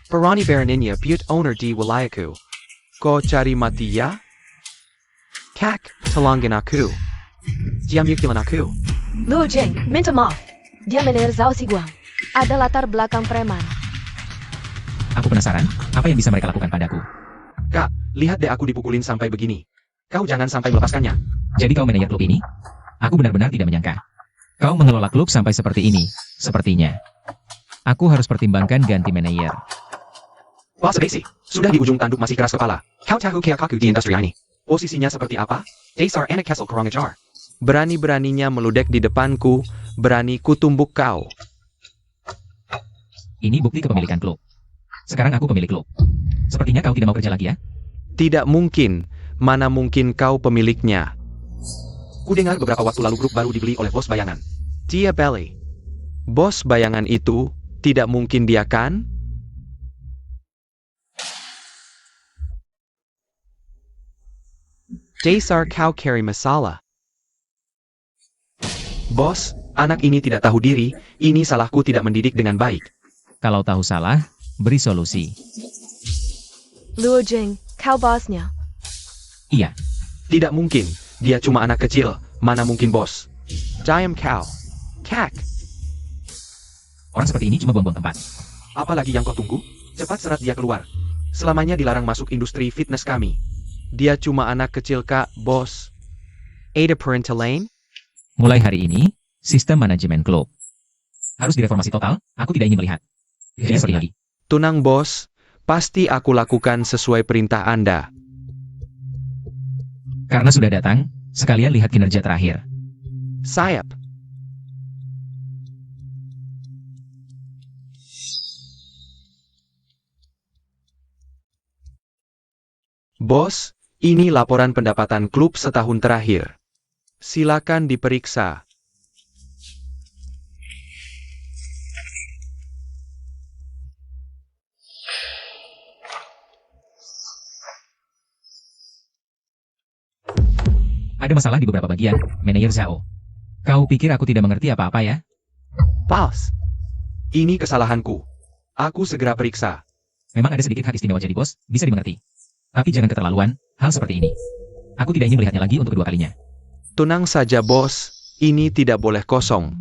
Berani beraninya Butte owner di wilayahku. Kau cari mati ya? Kak, tolongin aku. Dia mukilan aku. Lo Jing, minta maaf. Dia manajer Zhao Siguang. Ada latar belakang preman. Aku penasaran, apa yang bisa mereka lakukan padaku? Kak, lihat deh aku dipukulin sampai begini. Kau jangan sampai melepaskannya. Jadi kau manajer klub ini? Aku benar-benar tidak menyangka. Kau mengelola klub sampai seperti ini. Sepertinya. Aku harus pertimbangkan ganti manajer. Wah sih, sudah di ujung tanduk masih keras kepala. Kau tahu kayak kaku di industri ini. Posisinya seperti apa? Dasar anak Kessel kurang ajar. Berani-beraninya meludek di depanku, berani kutumbuk kau. Ini bukti kepemilikan klub. Sekarang aku pemilik klub. Sepertinya kau tidak mau kerja lagi ya? Tidak mungkin, mana mungkin kau pemiliknya. Kudengar beberapa waktu lalu grup baru dibeli oleh bos bayangan. Dia Belly. Bos bayangan itu, tidak mungkin dia kan? Dasar kau carry masalah. Bos, anak ini tidak tahu diri, ini salahku tidak mendidik dengan baik. Kalau tahu salah, beri solusi. Luo Jing, kau bosnya. Iya, Tidak mungkin, dia cuma anak kecil, mana mungkin bos. Diam kau. Kak, orang seperti ini cuma buang-buang tempat. apalagi yang kau tunggu? Cepat serat dia keluar. Selamanya dilarang masuk industri fitness kami. Dia cuma anak kecil kak, bos. Ada parental lane? Mulai hari ini, sistem manajemen klub harus direformasi total. Aku tidak ingin melihat. Tidak seperti lagi. Tunang bos, pasti aku lakukan sesuai perintah Anda. Karena sudah datang, sekalian lihat kinerja terakhir. Sayap. Bos, ini laporan pendapatan klub setahun terakhir. Silakan diperiksa. Ada masalah di beberapa bagian, manajer Zhao. Kau pikir aku tidak mengerti apa-apa ya? Pals. Ini kesalahanku. Aku segera periksa. Memang ada sedikit hak istimewa jadi bos, bisa dimengerti. Tapi jangan keterlaluan, hal seperti ini. Aku tidak ingin melihatnya lagi untuk kedua kalinya. Tenang saja bos, ini tidak boleh kosong.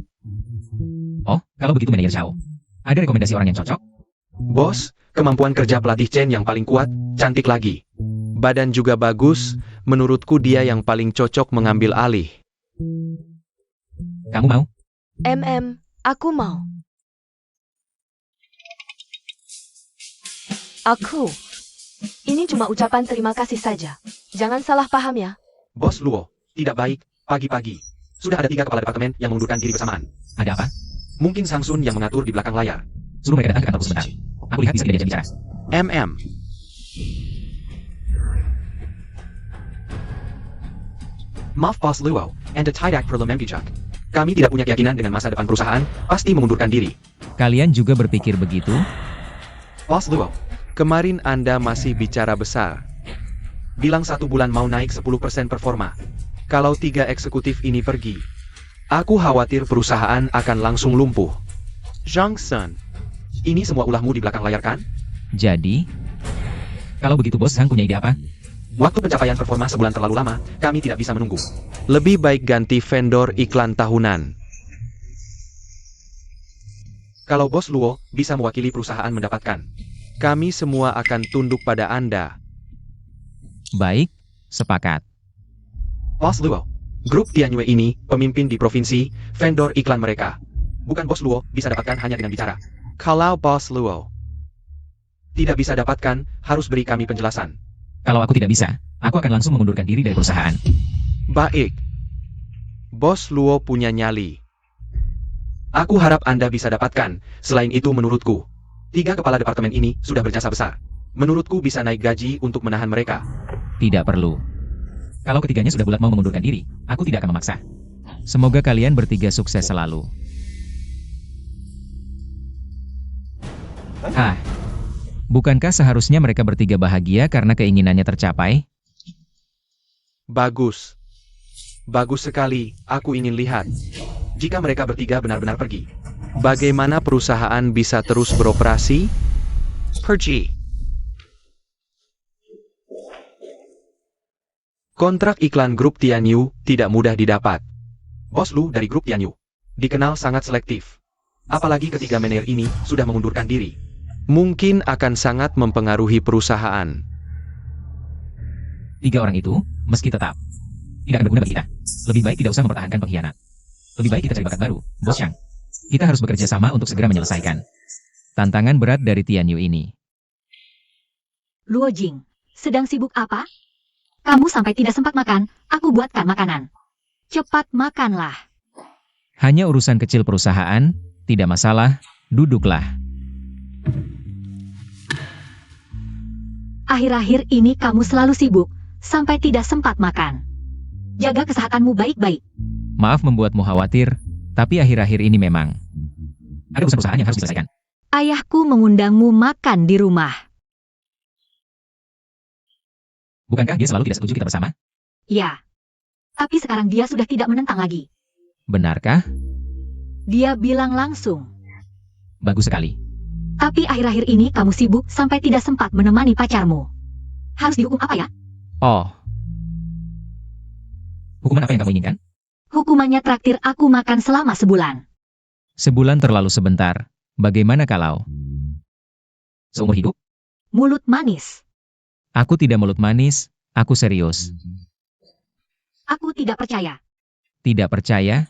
Oh, kalau begitu manajer Zhao. Ada rekomendasi orang yang cocok? Bos, kemampuan kerja pelatih Chen yang paling kuat, cantik lagi. Badan juga bagus, menurutku dia yang paling cocok mengambil alih. Kamu mau? Aku mau. Ini cuma ucapan terima kasih saja. Jangan salah paham ya. Bos Luo, tidak baik, pagi-pagi. Sudah ada 3 kepala departemen yang mengundurkan diri bersamaan. Ada apa? Mungkin Sang Sun yang mengatur di belakang layar. Suruh mereka datang ke kantorku sebentar. Aku lihat bisa tidak bisa bicara. Maaf Boss Luo, Anda tidak perlu membijak. Kami tidak punya keyakinan dengan masa depan perusahaan, pasti mengundurkan diri. Kalian juga berpikir begitu? Boss Luo, kemarin Anda masih bicara besar. Bilang 1 bulan mau naik 10% performa. Kalau 3 eksekutif ini pergi, aku khawatir perusahaan akan langsung lumpuh. Zhang Sun, ini semua ulahmu di belakang layar kan? Jadi, kalau begitu bos Zhang punya ide apa? Waktu pencapaian performa sebulan terlalu lama, kami tidak bisa menunggu. Lebih baik ganti vendor iklan tahunan. Kalau Bos Luo bisa mewakili perusahaan mendapatkan, kami semua akan tunduk pada Anda. Baik, sepakat. Bos Luo, grup Tianyue ini pemimpin di provinsi, vendor iklan mereka. Bukan Bos Luo bisa dapatkan hanya dengan bicara. Kalau Bos Luo tidak bisa dapatkan, harus beri kami penjelasan. Kalau aku tidak bisa, aku akan langsung mengundurkan diri dari perusahaan. Baik. Bos Luo punya nyali. Aku harap Anda bisa dapatkan. Selain itu menurutku, 3 kepala departemen ini sudah berjasa besar. Menurutku bisa naik gaji untuk menahan mereka. Tidak perlu. Kalau ketiganya sudah bulat mau mengundurkan diri, aku tidak akan memaksa. Semoga kalian bertiga sukses selalu. Bukankah seharusnya mereka bertiga bahagia karena keinginannya tercapai? Bagus. Bagus sekali, aku ingin lihat. Jika mereka bertiga benar-benar pergi, bagaimana perusahaan bisa terus beroperasi? Pergi. Kontrak iklan grup Tianyu tidak mudah didapat. Bos Lu dari grup Tianyu dikenal sangat selektif. Apalagi ketiga manajer ini sudah mengundurkan diri. Mungkin akan sangat mempengaruhi perusahaan. 3 orang itu, meski tetap tidak akan berguna bagi kita. Lebih baik tidak usah mempertahankan pengkhianat. Lebih baik kita cari bakat baru, Bos Chang. Kita harus bekerja sama untuk segera menyelesaikan tantangan berat dari Tianyu ini. Luo Jing, sedang sibuk apa? Kamu sampai tidak sempat makan, aku buatkan makanan. Cepat makanlah. Hanya urusan kecil perusahaan, tidak masalah, duduklah. Akhir-akhir ini kamu selalu sibuk, sampai tidak sempat makan. Jaga kesehatanmu baik-baik. Maaf membuatmu khawatir, tapi akhir-akhir ini memang ada urusan perusahaan yang harus diselesaikan. Ayahku mengundangmu makan di rumah. Bukankah dia selalu tidak setuju kita bersama? Ya. Tapi sekarang dia sudah tidak menentang lagi. Benarkah? Dia bilang langsung. Bagus sekali. Tapi akhir-akhir ini kamu sibuk sampai tidak sempat menemani pacarmu. Harus dihukum apa ya? Oh. Hukuman apa yang kamu inginkan? Hukumannya traktir aku makan selama sebulan. Sebulan terlalu sebentar. Bagaimana kalau seumur hidup? Mulut manis. Aku tidak mulut manis, aku serius. Aku tidak percaya. Tidak percaya?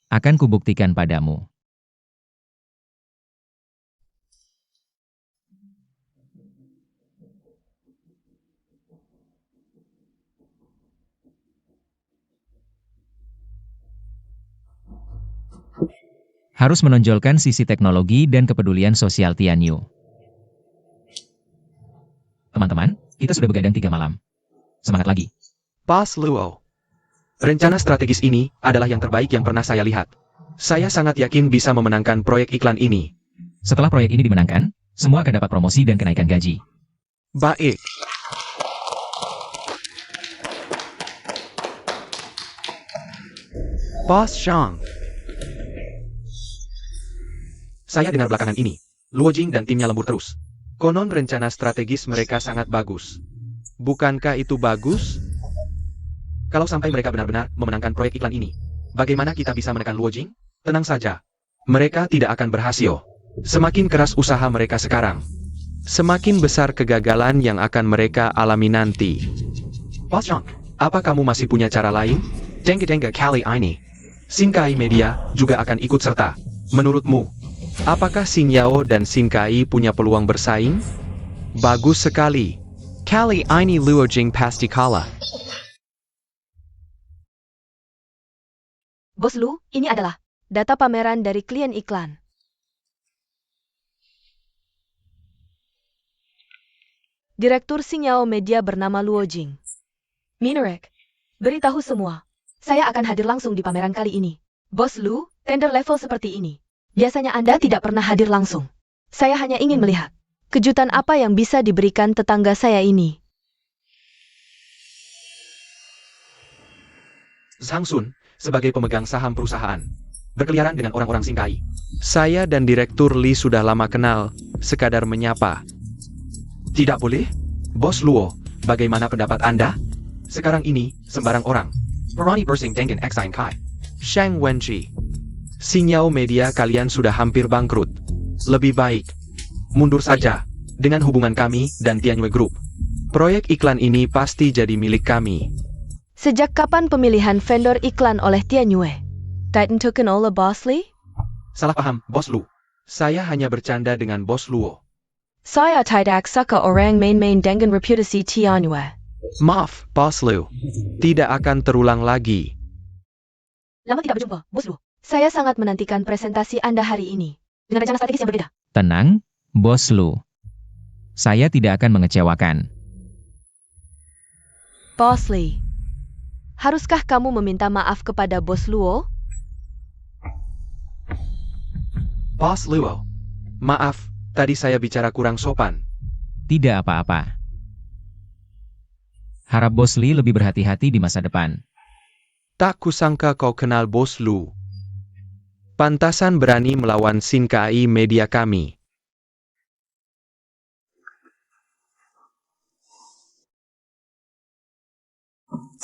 Akan kubuktikan padamu. Harus menonjolkan sisi teknologi dan kepedulian sosial Tianyu. Teman-teman, kita sudah begadang 3 malam. Semangat lagi. Bos Luo, rencana strategis ini adalah yang terbaik yang pernah saya lihat. Saya sangat yakin bisa memenangkan proyek iklan ini. Setelah proyek ini dimenangkan, semua akan dapat promosi dan kenaikan gaji. Baik. Bos Zhang. Saya dengar belakangan ini, Luo Jing dan timnya lembur terus. Konon rencana strategis mereka sangat bagus. Bukankah itu bagus? Kalau sampai mereka benar-benar memenangkan proyek iklan ini, bagaimana kita bisa menekan Luo Jing? Tenang saja. Mereka tidak akan berhasil. Semakin keras usaha mereka sekarang, semakin besar kegagalan yang akan mereka alami nanti. Bos Zhang, apa kamu masih punya cara lain? Denga-denga kali ini, Xingkai Media juga akan ikut serta. Menurutmu, apakah Xing Yao dan Xingkai punya peluang bersaing? Bagus sekali. Kali ini Luo Jing pasti kalah. Bos Lu, ini adalah data pameran dari klien iklan. Direktur Sinyal Media bernama Luo Jing. Minerek, beritahu semua. Saya akan hadir langsung di pameran kali ini. Bos Lu, tender level seperti ini. Biasanya Anda tidak pernah hadir langsung. Saya hanya ingin melihat kejutan apa yang bisa diberikan tetangga saya ini. Zhang Sun, sebagai pemegang saham perusahaan, berkeliaran dengan orang-orang Sinkai. Saya dan Direktur Li sudah lama kenal, sekadar menyapa. Tidak boleh? Bos Luo, bagaimana pendapat Anda? Sekarang ini, sembarang orang. Perani Bersing dengan Xine Kai. Shang Wenji. Sinyal media kalian sudah hampir bangkrut. Lebih baik mundur saja dengan hubungan kami dan Tianyue Group. Proyek iklan ini pasti jadi milik kami. Sejak kapan pemilihan vendor iklan oleh Tianyue? Titan Token oleh Bos Li? Salah paham, Bos Lu. Saya hanya bercanda dengan Bos Luo. Saya tidak suka orang main-main dengan reputasi Tianyue. Maaf, Bos Lu. Tidak akan terulang lagi. Lama tidak berjumpa, Bos Lu. Saya sangat menantikan presentasi Anda hari ini. Dengan rencana strategis yang berbeda. Tenang, Bos Lu. Saya tidak akan mengecewakan. Bos Li, haruskah kamu meminta maaf kepada Bos Luo? Bos Luo, maaf, tadi saya bicara kurang sopan. Tidak apa-apa. Harap Bos Li lebih berhati-hati di masa depan. Tak kusangka kau kenal Bos Lu. Pantasan berani melawan Sinkai media kami.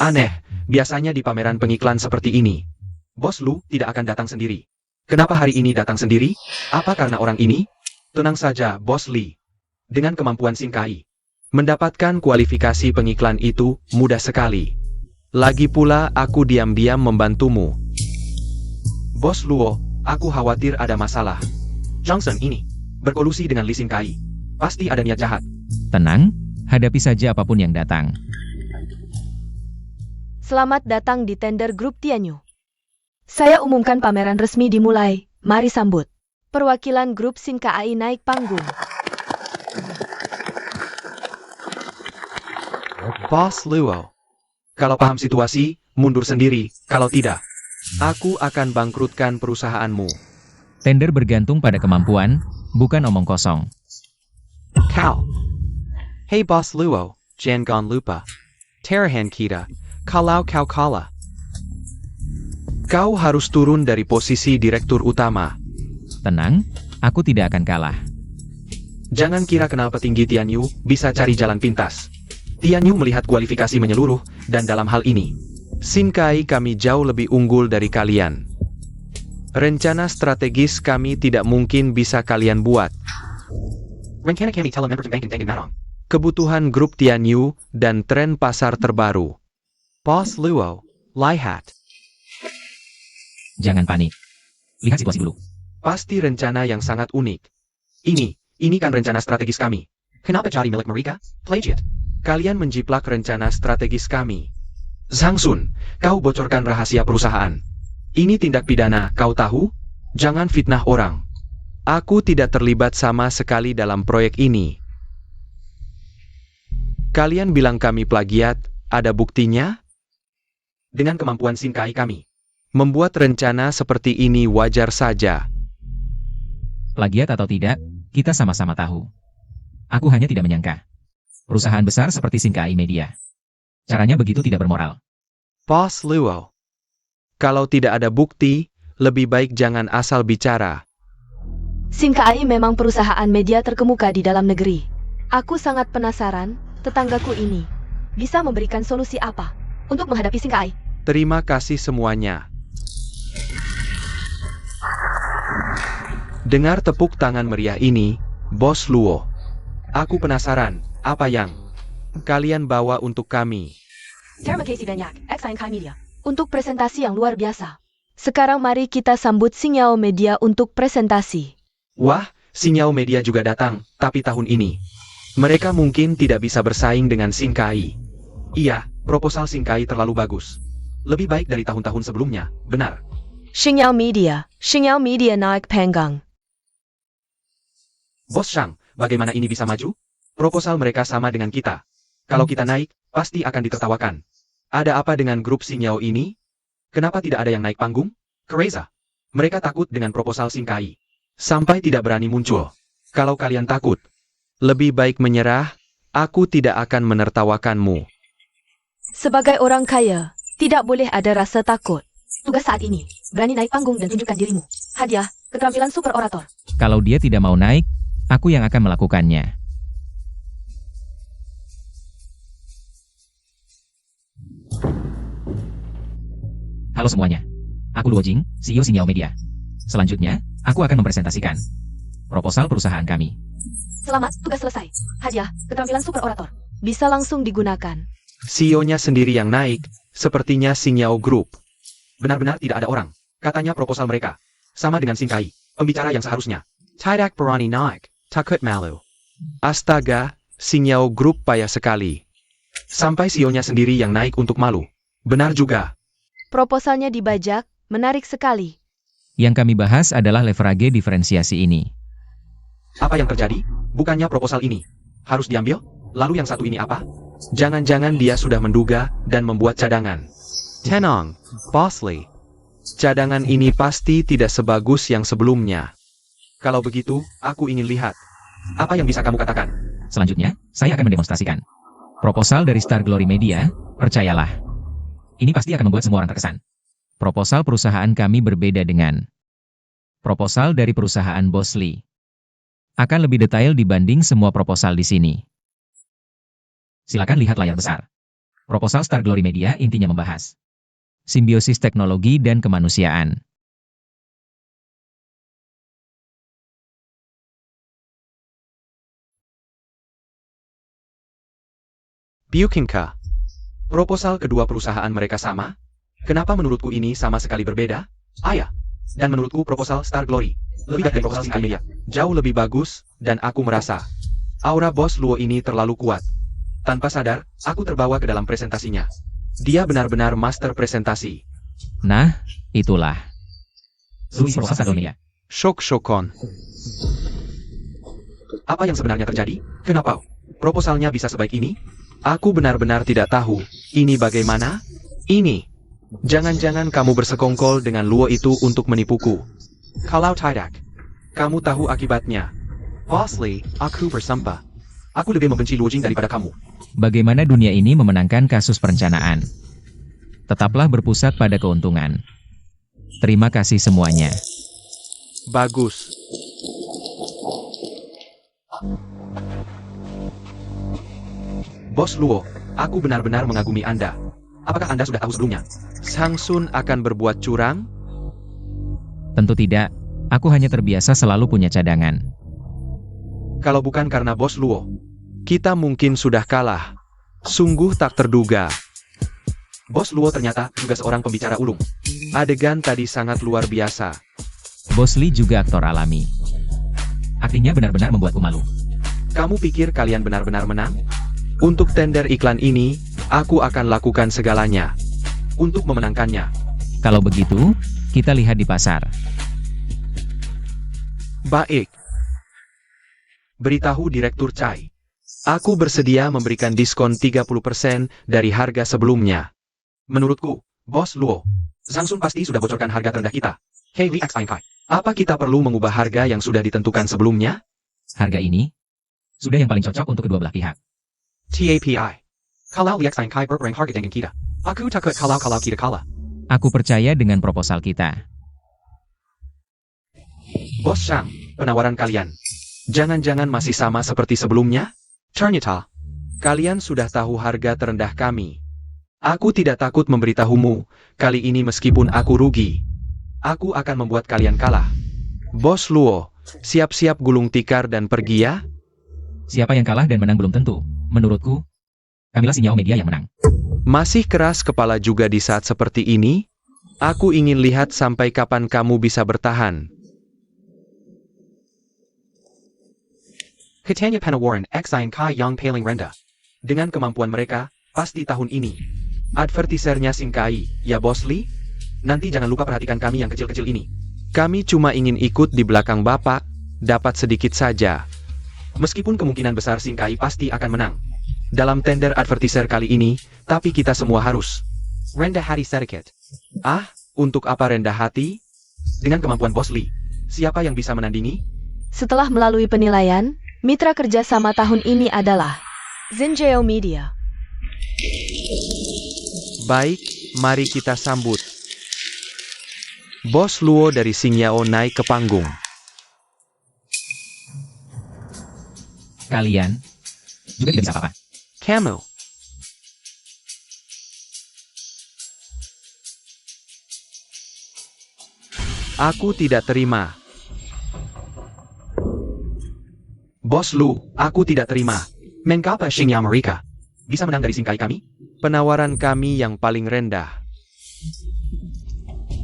Aneh, biasanya di pameran pengiklan seperti ini, Bos Lu tidak akan datang sendiri. Kenapa hari ini datang sendiri? Apa karena orang ini? Tenang saja, Bos Li. Dengan kemampuan Sinkai, mendapatkan kualifikasi pengiklan itu mudah sekali. Lagi pula aku diam-diam membantumu. Bos Luo, aku khawatir ada masalah. Johnson ini berkolusi dengan Li Sinkai. Pasti ada niat jahat. Tenang, hadapi saja apapun yang datang. Selamat datang di tender grup Tianyue. Saya umumkan pameran resmi dimulai. Mari sambut. Perwakilan grup Sinkai naik panggung. Bos Luo, kalau paham situasi, mundur sendiri. Kalau tidak, aku akan bangkrutkan perusahaanmu. Tender bergantung pada kemampuan, bukan omong kosong. Kau. Hey Bos Luo, jangan lupa. Terahan kita, kalau kau kalah. Kau harus turun dari posisi direktur utama. Tenang, aku tidak akan kalah. Jangan kira kenal petinggi Tianyue bisa cari jalan pintas. Tianyue melihat kualifikasi menyeluruh, dan dalam hal ini, Sinkai kami jauh lebih unggul dari kalian. Rencana strategis kami tidak mungkin bisa kalian buat. Rencana kami telah mempertimbangkan dengan matang kebutuhan grup Tianyue dan tren pasar terbaru. Bos Luo, lihat. Jangan panik. Lihat situasi dulu. Pasti rencana yang sangat unik. Ini kan rencana strategis kami. Kenapa cari milik mereka? Plagiat. Kalian menjiplak rencana strategis kami. Zhang Sun, kau bocorkan rahasia perusahaan. Ini tindak pidana, kau tahu? Jangan fitnah orang. Aku tidak terlibat sama sekali dalam proyek ini. Kalian bilang kami plagiat, ada buktinya? Dengan kemampuan Sinkai kami, membuat rencana seperti ini wajar saja. Plagiat atau tidak, kita sama-sama tahu. Aku hanya tidak menyangka. Perusahaan besar seperti Sinkai Media. Caranya begitu tidak bermoral. Bos Luo, kalau tidak ada bukti, lebih baik jangan asal bicara. Sinkai memang perusahaan media terkemuka di dalam negeri. Aku sangat penasaran, tetanggaku ini bisa memberikan solusi apa untuk menghadapi Sinkai. Terima kasih semuanya. Dengar tepuk tangan meriah ini, Bos Luo. Aku penasaran, apa yang kalian bawa untuk kami? Terima kasih banyak, Sinkai Media, untuk presentasi yang luar biasa. Sekarang mari kita sambut Sinyal Media untuk presentasi. Wah, Sinyal Media juga datang, tapi tahun ini mereka mungkin tidak bisa bersaing dengan Sinkai. Iya, proposal Sinkai terlalu bagus. Lebih baik dari tahun-tahun sebelumnya, benar. Sinyal Media naik panggung. Bos Shang, bagaimana ini bisa maju? Proposal mereka sama dengan kita. Kalau kita naik, pasti akan ditertawakan. Ada apa dengan grup Xingyao ini? Kenapa tidak ada yang naik panggung? Kereza. Mereka takut dengan proposal Xingkai. Sampai tidak berani muncul. Kalau kalian takut, lebih baik menyerah, aku tidak akan menertawakanmu. Sebagai orang kaya, tidak boleh ada rasa takut. Tugas saat ini, berani naik panggung dan tunjukkan dirimu. Hadiah, keterampilan super orator. Kalau dia tidak mau naik, aku yang akan melakukannya. Halo semuanya. Aku Luo Jing, CEO Xingyao Media. Selanjutnya, aku akan mempresentasikan proposal perusahaan kami. Selamat, tugas selesai. Hadiah, keterampilan super orator. Bisa langsung digunakan. CEO-nya sendiri yang naik, sepertinya Xingyao Group. Benar-benar tidak ada orang. Katanya proposal mereka sama dengan Xingkai, pembicara yang seharusnya. Tidak berani naik, takut malu. Astaga, Xingyao Group payah sekali. Sampai CEO-nya sendiri yang naik untuk malu. Benar juga. Proposalnya dibajak, menarik sekali. Yang kami bahas adalah leverage diferensiasi ini. Apa yang terjadi? Bukannya proposal ini harus diambil? Lalu yang satu ini apa? Jangan-jangan dia sudah menduga dan membuat cadangan. Tenang, Boss Lee. Cadangan ini pasti tidak sebagus yang sebelumnya. Kalau begitu, aku ingin lihat. Apa yang bisa kamu katakan? Selanjutnya, saya akan mendemonstrasikan proposal dari Star Glory Media, percayalah. Ini pasti akan membuat semua orang terkesan. Proposal perusahaan kami berbeda dengan proposal dari perusahaan Boss Lee. Akan lebih detail dibanding semua proposal di sini. Silakan lihat layar besar. Proposal Star Glory Media intinya membahas simbiosis teknologi dan kemanusiaan. Bukinka. Proposal kedua perusahaan mereka sama? Kenapa menurutku ini sama sekali berbeda? Ayah. Dan menurutku proposal Star Glory lebih baik dari proposal Xingkai Media. Jauh lebih bagus, dan aku merasa aura Bos Luo ini terlalu kuat. Tanpa sadar, aku terbawa ke dalam presentasinya. Dia benar-benar master presentasi. Nah, itulah proposal Star Glory Media. Shok-shokon. Apa yang sebenarnya terjadi? Kenapa proposalnya bisa sebaik ini? Aku benar-benar tidak tahu. Ini bagaimana? Ini. Jangan-jangan kamu bersekongkol dengan Luo itu untuk menipuku. Kalau tidak, kamu tahu akibatnya. Boss Lee, aku bersumpah. Aku lebih membenci Luo Jing daripada kamu. Bagaimana dunia ini memenangkan kasus perencanaan? Tetaplah berpusat pada keuntungan. Terima kasih semuanya. Bagus. Bos Luo, aku benar-benar mengagumi Anda. Apakah Anda sudah tahu sebelumnya? Sang Sun akan berbuat curang? Tentu tidak. Aku hanya terbiasa selalu punya cadangan. Kalau bukan karena Bos Luo, kita mungkin sudah kalah. Sungguh tak terduga. Bos Luo ternyata juga seorang pembicara ulung. Adegan tadi sangat luar biasa. Boss Lee juga aktor alami. Aktingnya benar-benar membuatku malu. Kamu pikir kalian benar-benar menang? Untuk tender iklan ini, aku akan lakukan segalanya untuk memenangkannya. Kalau begitu, kita lihat di pasar. Baik. Beritahu Direktur Chai. Aku bersedia memberikan diskon 30% dari harga sebelumnya. Menurutku, Bos Luo, Sang Sun pasti sudah bocorkan harga terendah kita. Hei Li X Kai, apa kita perlu mengubah harga yang sudah ditentukan sebelumnya? Harga ini sudah yang paling cocok untuk kedua belah pihak. TAPI. Kalau Li X Kai berperang harga dengan kita. Aku takut kalau kita kalah. Aku percaya dengan proposal kita. Bos Shang, penawaran kalian. Jangan-jangan masih sama seperti sebelumnya? Ternyata, kalian sudah tahu harga terendah kami. Aku tidak takut memberitahumu, kali ini meskipun aku rugi. Aku akan membuat kalian kalah. Bos Luo, siap-siap gulung tikar dan pergi ya? Siapa yang kalah dan menang belum tentu. Menurutku, kamilah Xingyao Media yang menang. Masih keras kepala juga di saat seperti ini? Aku ingin lihat sampai kapan kamu bisa bertahan. Katanya Penawaran Xin Kai Yang paling rendah. Dengan kemampuan mereka, pasti tahun ini. Advertisernya Xingkai, ya Bos Lee? Nanti jangan lupa perhatikan kami yang kecil-kecil ini. Kami cuma ingin ikut di belakang Bapak, dapat sedikit saja. Meskipun kemungkinan besar Sing Kai pasti akan menang dalam tender advertiser kali ini, tapi kita semua harus rendah hati sedikit. Ah, untuk apa rendah hati? Dengan kemampuan Bos Lee, siapa yang bisa menandingi? Setelah melalui penilaian, mitra kerjasama tahun ini adalah Zinjeo Media. Baik, mari kita sambut Bos Luo dari Xingyao naik ke panggung. Kalian juga tidak bisa apa-apa. Kamu. Aku tidak terima. Bos Lu, aku tidak terima. Mengapa Xingyao mereka bisa menang dari Sing Kai kami? Penawaran kami yang paling rendah.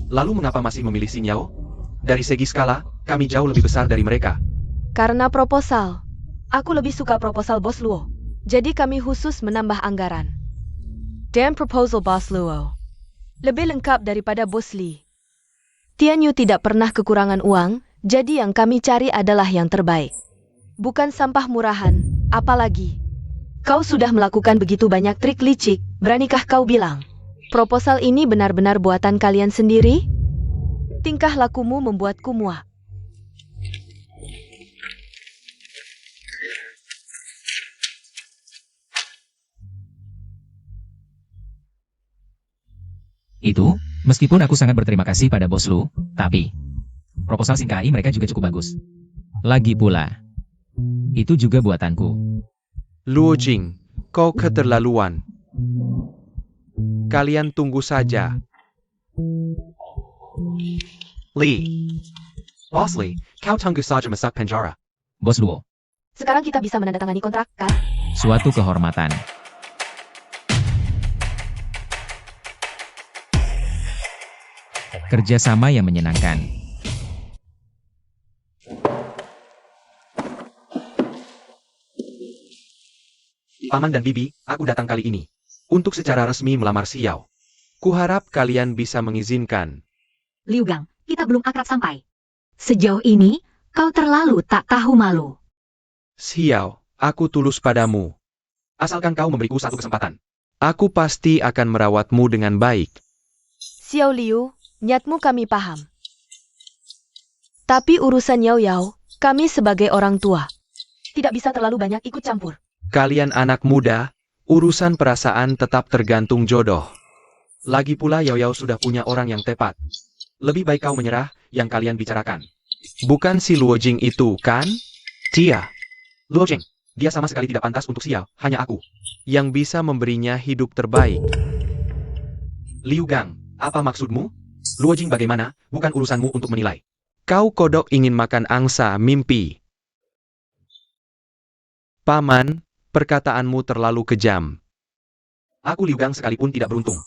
Lalu mengapa masih memilih Xingyao? Dari segi skala, kami jauh lebih besar dari mereka. Karena proposal. Aku lebih suka proposal Bos Luo. Jadi kami khusus menambah anggaran. Damn proposal Bos Luo. Lebih lengkap daripada Bos Lee. Tian Yu tidak pernah kekurangan uang, jadi yang kami cari adalah yang terbaik. Bukan sampah murahan, apalagi. Kau sudah melakukan begitu banyak trik licik, beranikah kau bilang? Proposal ini benar-benar buatan kalian sendiri? Tingkah lakumu membuatku muak. Itu, meskipun aku sangat berterima kasih pada Bos Lu, tapi proposal Sing Kai mereka juga cukup bagus. Lagi pula, itu juga buatanku. Luo Jing, kau keterlaluan. Kalian tunggu saja. Lee. Boss Lee, kau tunggu saja masuk penjara. Bos Luo, Sekarang kita bisa menandatangani kontrak, kan? suatu kehormatan. Kerjasama yang menyenangkan. Paman dan Bibi, aku datang kali ini untuk secara resmi melamar Xiao. Kuharap kalian bisa mengizinkan. Liu Gang, kita belum akrab sampai. Sejauh ini, kau terlalu tak tahu malu. Xiao, aku tulus padamu. Asalkan kau memberiku satu kesempatan. Aku pasti akan merawatmu dengan baik. Xiao Liu, niatmu kami paham. Tapi urusan Yao Yao, kami sebagai orang tua Tidak bisa terlalu banyak ikut campur. Kalian anak muda, urusan perasaan tetap tergantung jodoh. Lagi pula Yao Yao sudah punya orang yang tepat. Lebih baik kau menyerah, yang kalian bicarakan. Bukan si Luo Jing itu, kan? Dia. Luo Jing, dia sama sekali tidak pantas untuk Xiao, hanya aku yang bisa memberinya hidup terbaik. Liu Gang, apa maksudmu? Luo Jing bagaimana, bukan urusanmu untuk menilai. Kau kodok ingin makan angsa mimpi. Paman, perkataanmu terlalu kejam. Aku Liu Gang sekalipun tidak beruntung.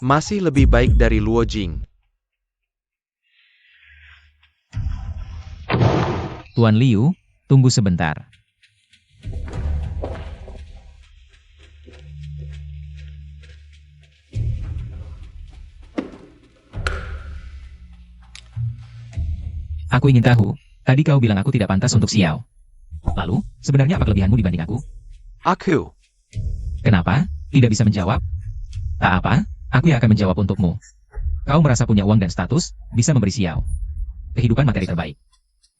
Masih lebih baik dari Luo Jing. Tuan Liu, tunggu sebentar. Aku ingin tahu, tadi kau bilang aku tidak pantas untuk Xiao. Lalu, sebenarnya apa kelebihanmu dibanding aku? Aku. Kenapa? Tidak bisa menjawab? Tak apa, aku yang akan menjawab untukmu. Kau merasa punya uang dan status, bisa memberi Xiao kehidupan materi terbaik.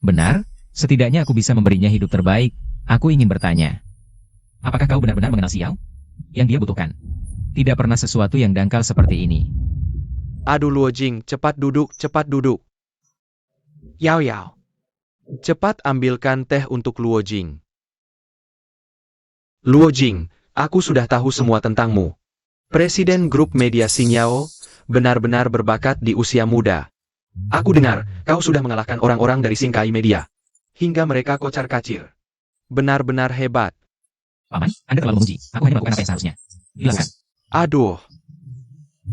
Benar, setidaknya aku bisa memberinya hidup terbaik. Aku ingin bertanya, apakah kau benar-benar mengenal Xiao? Yang dia butuhkan. Tidak pernah sesuatu yang dangkal seperti ini. Aduh Luo Jing, cepat duduk, cepat duduk. Yao Yao. Cepat ambilkan teh untuk Luo Jing. Luo Jing, aku sudah tahu semua tentangmu. Presiden grup media Xingyao, benar-benar berbakat di usia muda. Aku dengar, kau sudah mengalahkan orang-orang dari Sing Kai Media. Hingga mereka kocar-kacir. Benar-benar hebat. Paman, Anda terlalu memuji. Aku hanya melakukan apa yang seharusnya. Silakan. Aduh.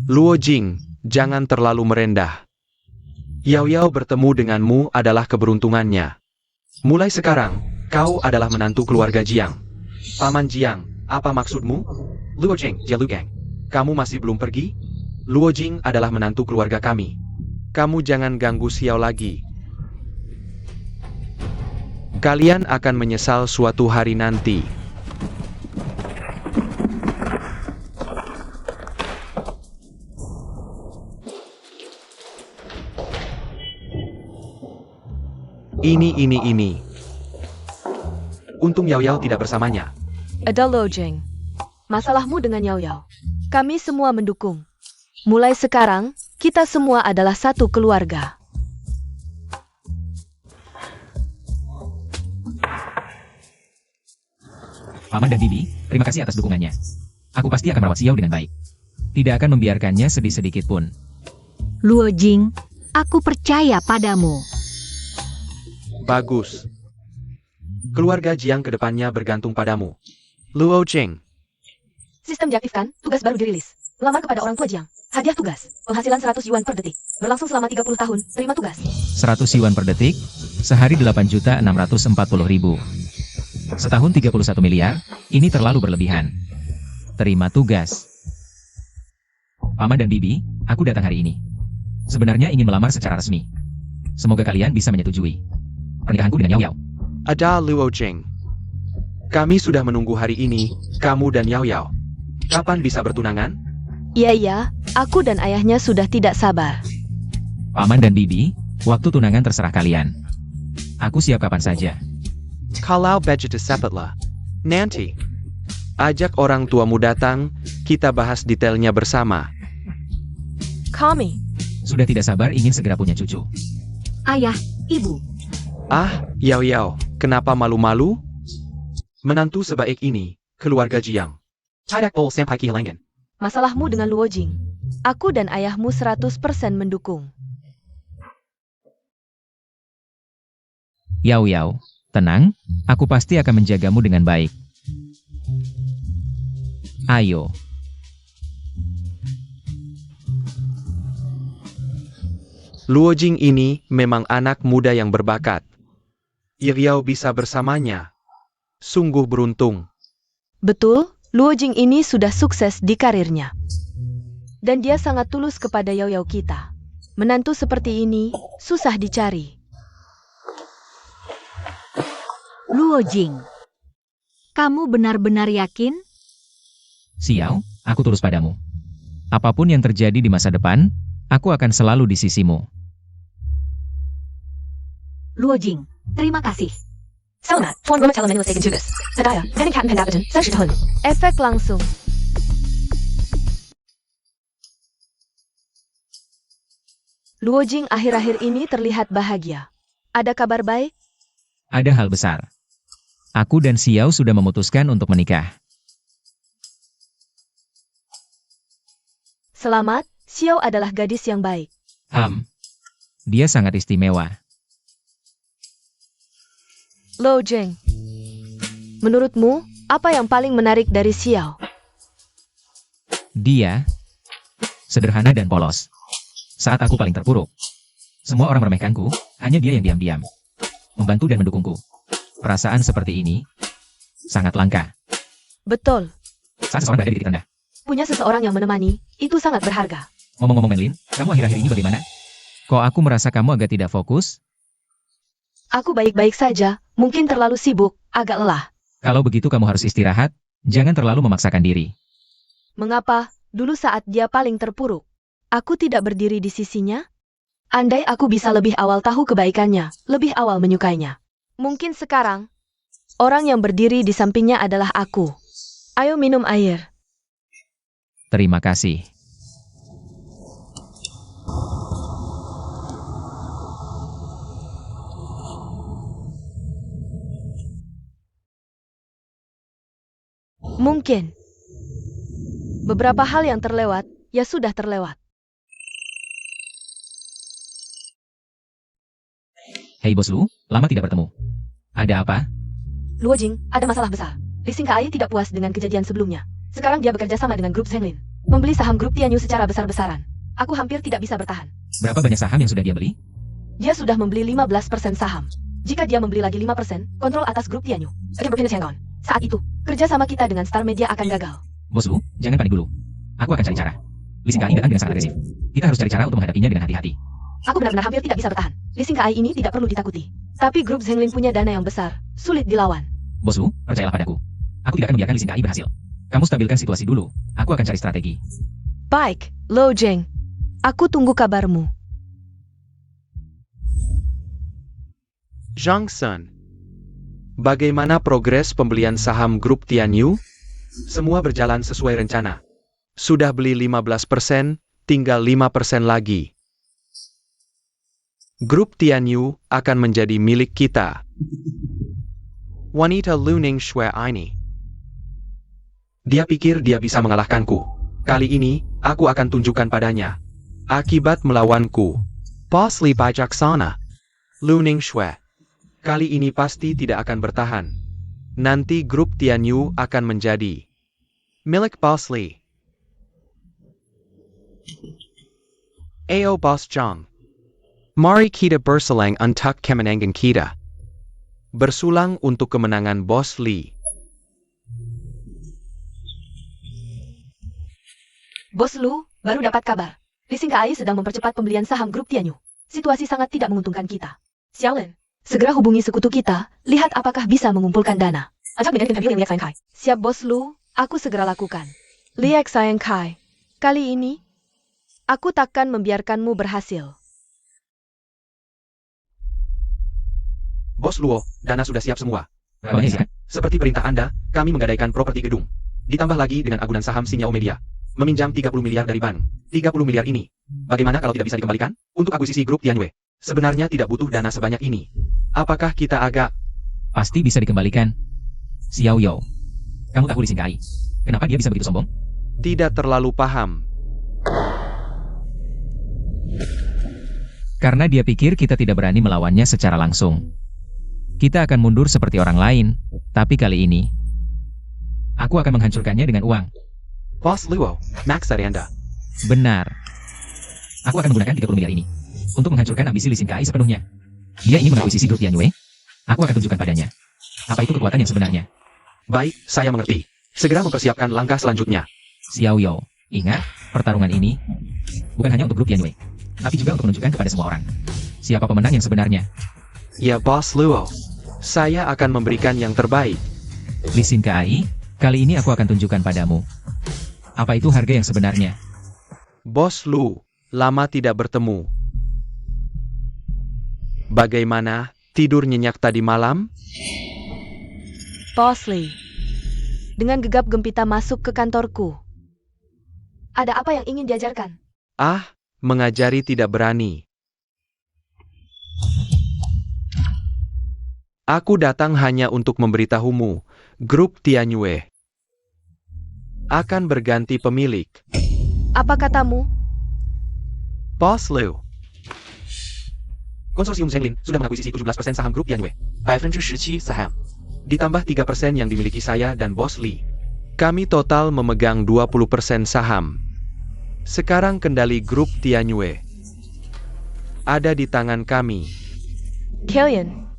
Luo Jing, jangan terlalu merendah. Yao Yao bertemu denganmu adalah keberuntungannya. Mulai sekarang, kau adalah menantu keluarga Jiang. Paman Jiang, apa maksudmu? Luo Jing, Jia Lu Gang. Kamu masih belum pergi? Luo Jing adalah menantu keluarga kami. Kamu jangan ganggu Xiao lagi. Kalian akan menyesal suatu hari nanti. Ini. Untung Yao Yao tidak bersamanya. Ada Lo Jing. Masalahmu dengan Yao Yao. Kami semua mendukung. Mulai sekarang, kita semua adalah satu keluarga. Paman dan Bibi, terima kasih atas dukungannya. Aku pasti akan merawat Xiao dengan baik. Tidak akan membiarkannya sedih sedikit pun. Luo Jing, aku percaya padamu. Bagus. Keluarga Jiang ke depannya bergantung padamu. Luo Jing. Sistem diaktifkan, tugas baru dirilis. Lamar kepada orang tua Jiang. Hadiah tugas, penghasilan 100 yuan per detik. Berlangsung selama 30 tahun, terima tugas. 100 yuan per detik, sehari 8.640.000. Setahun 31 miliar, ini terlalu berlebihan. Terima tugas. Paman dan Bibi, aku datang hari ini. Sebenarnya ingin melamar secara resmi. Semoga kalian bisa menyetujui pernikahanku dengan Yao Yao. Ada Luo Jing. Kami sudah menunggu hari ini, kamu dan Yao Yao. Kapan bisa bertunangan? Iya, aku dan ayahnya sudah tidak sabar. Paman dan Bibi, waktu tunangan terserah kalian. Aku siap kapan saja. Kalau budget sepatlah. Nanti. Ajak orang tuamu datang, kita bahas detailnya bersama. Kami. Sudah tidak sabar ingin segera punya cucu. Ayah, ibu, Ah, Yao Yao, kenapa malu-malu? Menantu sebaik ini, keluarga Jiang. Tidak boleh sampai kehilangan. Masalahmu dengan Luo Jing. Aku dan ayahmu 100% mendukung. Yao Yao, tenang, aku pasti akan menjagamu dengan baik. Ayo. Luo Jing ini memang anak muda yang berbakat. Yao bisa bersamanya. Sungguh beruntung. Betul, Luo Jing ini sudah sukses di karirnya. Dan dia sangat tulus kepada Yao Yao kita. Menantu seperti ini, susah dicari. Luo Jing. Kamu benar-benar yakin? Xiao, aku tulus padamu. Apapun yang terjadi di masa depan, aku akan selalu di sisimu. Luo Jing, terima kasih. Efek langsung. Luo Jing akhir-akhir ini terlihat bahagia. Ada kabar baik? Ada hal besar. Aku dan Xiao sudah memutuskan untuk menikah. Selamat, Xiao adalah gadis yang baik. Dia sangat istimewa. Luo Jing, menurutmu, apa yang paling menarik dari Xiao? Dia sederhana dan polos. Saat aku paling terpuruk, semua orang meremehkanku, hanya dia yang diam-diam membantu dan mendukungku. Perasaan seperti ini sangat langka. Betul. Saat seseorang berada di titik rendah. Punya seseorang yang menemani, itu sangat berharga. Ngomong-ngomong Menlin, kamu akhir-akhir ini bagaimana? Kok aku merasa kamu agak tidak fokus? Aku baik-baik saja, mungkin terlalu sibuk, agak lelah. Kalau begitu kamu harus istirahat, jangan terlalu memaksakan diri. Mengapa? Dulu saat dia paling terpuruk, aku tidak berdiri di sisinya? Andai aku bisa lebih awal tahu kebaikannya, lebih awal menyukainya. Mungkin sekarang, orang yang berdiri di sampingnya adalah aku. Ayo minum air. Terima kasih. Mungkin. Beberapa hal yang terlewat, ya sudah terlewat. Hei bos Lu, lama tidak bertemu. Ada apa? Luo Jing, ada masalah besar. Li Xingkai tidak puas dengan kejadian sebelumnya. Sekarang dia bekerja sama dengan grup Zhenglin. Membeli saham grup Tianyu secara besar-besaran. Aku hampir tidak bisa bertahan. Berapa banyak saham yang sudah dia beli? Dia sudah membeli 15% saham. Jika dia membeli lagi 5%, kontrol atas grup Tianyu. Saat itu, kerja sama kita dengan Star Media akan gagal. Bos Lu, jangan panik dulu. Aku akan cari cara. Li Xingkai datang dengan sangat agresif. Kita harus cari cara untuk menghadapinya dengan hati-hati. Aku benar-benar hampir tidak bisa bertahan. Lising KI ini tidak perlu ditakuti. Tapi grup Zhenglin punya dana yang besar, sulit dilawan. Bos Lu, percayalah padaku. Aku tidak akan membiarkan Lee Sin Kai berhasil. Kamu stabilkan situasi dulu. Aku akan cari strategi. Baik, Lo Jing. Aku tunggu kabarmu. Zhang Sun. Bagaimana progres pembelian saham grup Tianyu? Semua berjalan sesuai rencana. Sudah beli 15%, tinggal 5% lagi. Grup Tianyu akan menjadi milik kita. Wanita Luning Shui ini. Dia pikir dia bisa mengalahkanku. Kali ini, aku akan tunjukkan padanya. Akibat melawanku. Boss Li bijaksana. Luning Shui. Kali ini pasti tidak akan bertahan. Nanti grup Tianyu akan menjadi milik Boss Li. Ayo Boss Zhang. Mari kita berselang untuk kemenangan kita. Bersulang untuk kemenangan Boss Li. Bos Lu, baru dapat kabar. Lising KI sedang mempercepat pembelian saham grup Tianyu. Situasi sangat tidak menguntungkan kita. Xiaolin, segera hubungi sekutu kita, lihat apakah bisa mengumpulkan dana. Ajak dengan interview yang Liek Sayang Kai. Siap Bos Lu, aku segera lakukan. Liek Sayang Kai, kali ini, aku takkan membiarkanmu berhasil. Bos Luo, dana sudah siap semua. Bagaimana? Seperti perintah Anda, kami menggadaikan properti gedung. Ditambah lagi dengan agunan saham Sinyao Media. Meminjam 30 miliar dari bank. 30 miliar ini. Bagaimana kalau tidak bisa dikembalikan? Untuk akuisisi grup Tianyu. Sebenarnya tidak butuh dana sebanyak ini. Apakah kita agak... Pasti bisa dikembalikan. Xiao Yao. Kamu tahu Lee Sin Kai? Kenapa dia bisa begitu sombong? Tidak terlalu paham. Karena dia pikir kita tidak berani melawannya secara langsung. Kita akan mundur seperti orang lain, tapi kali ini, aku akan menghancurkannya dengan uang. Boss Luo, max dari Anda. Benar. Aku akan menggunakan 30 miliar ini untuk menghancurkan ambisi Lee Sin Kai sepenuhnya. Dia ingin mengakuisisi grup Tianyu. Aku akan tunjukkan padanya. Apa itu kekuatan yang sebenarnya? Baik, saya mengerti. Segera mempersiapkan langkah selanjutnya. Xiao Yao, ingat, pertarungan ini bukan hanya untuk grup Tianyu, tapi juga untuk menunjukkan kepada semua orang siapa pemenang yang sebenarnya. Ya Boss Luo, saya akan memberikan yang terbaik. Lee Sin Kai, kali ini aku akan tunjukkan padamu apa itu harga yang sebenarnya. Bos Lu, lama tidak bertemu. Bagaimana, tidur nyenyak tadi malam? Boss Li, dengan gegap gempita masuk ke kantorku. Ada apa yang ingin diajarkan? Ah, mengajari tidak berani. Aku datang hanya untuk memberitahumu, grup Tianyu akan berganti pemilik. Apa katamu? Boss Lu. Konsorsium Zhenglin sudah mengakuisisi 17% saham grup Tianyu. 17% saham. Ditambah 3% yang dimiliki saya dan Boss Li. Kami total memegang 20% saham. Sekarang kendali grup Tianyu ada di tangan kami. Killian,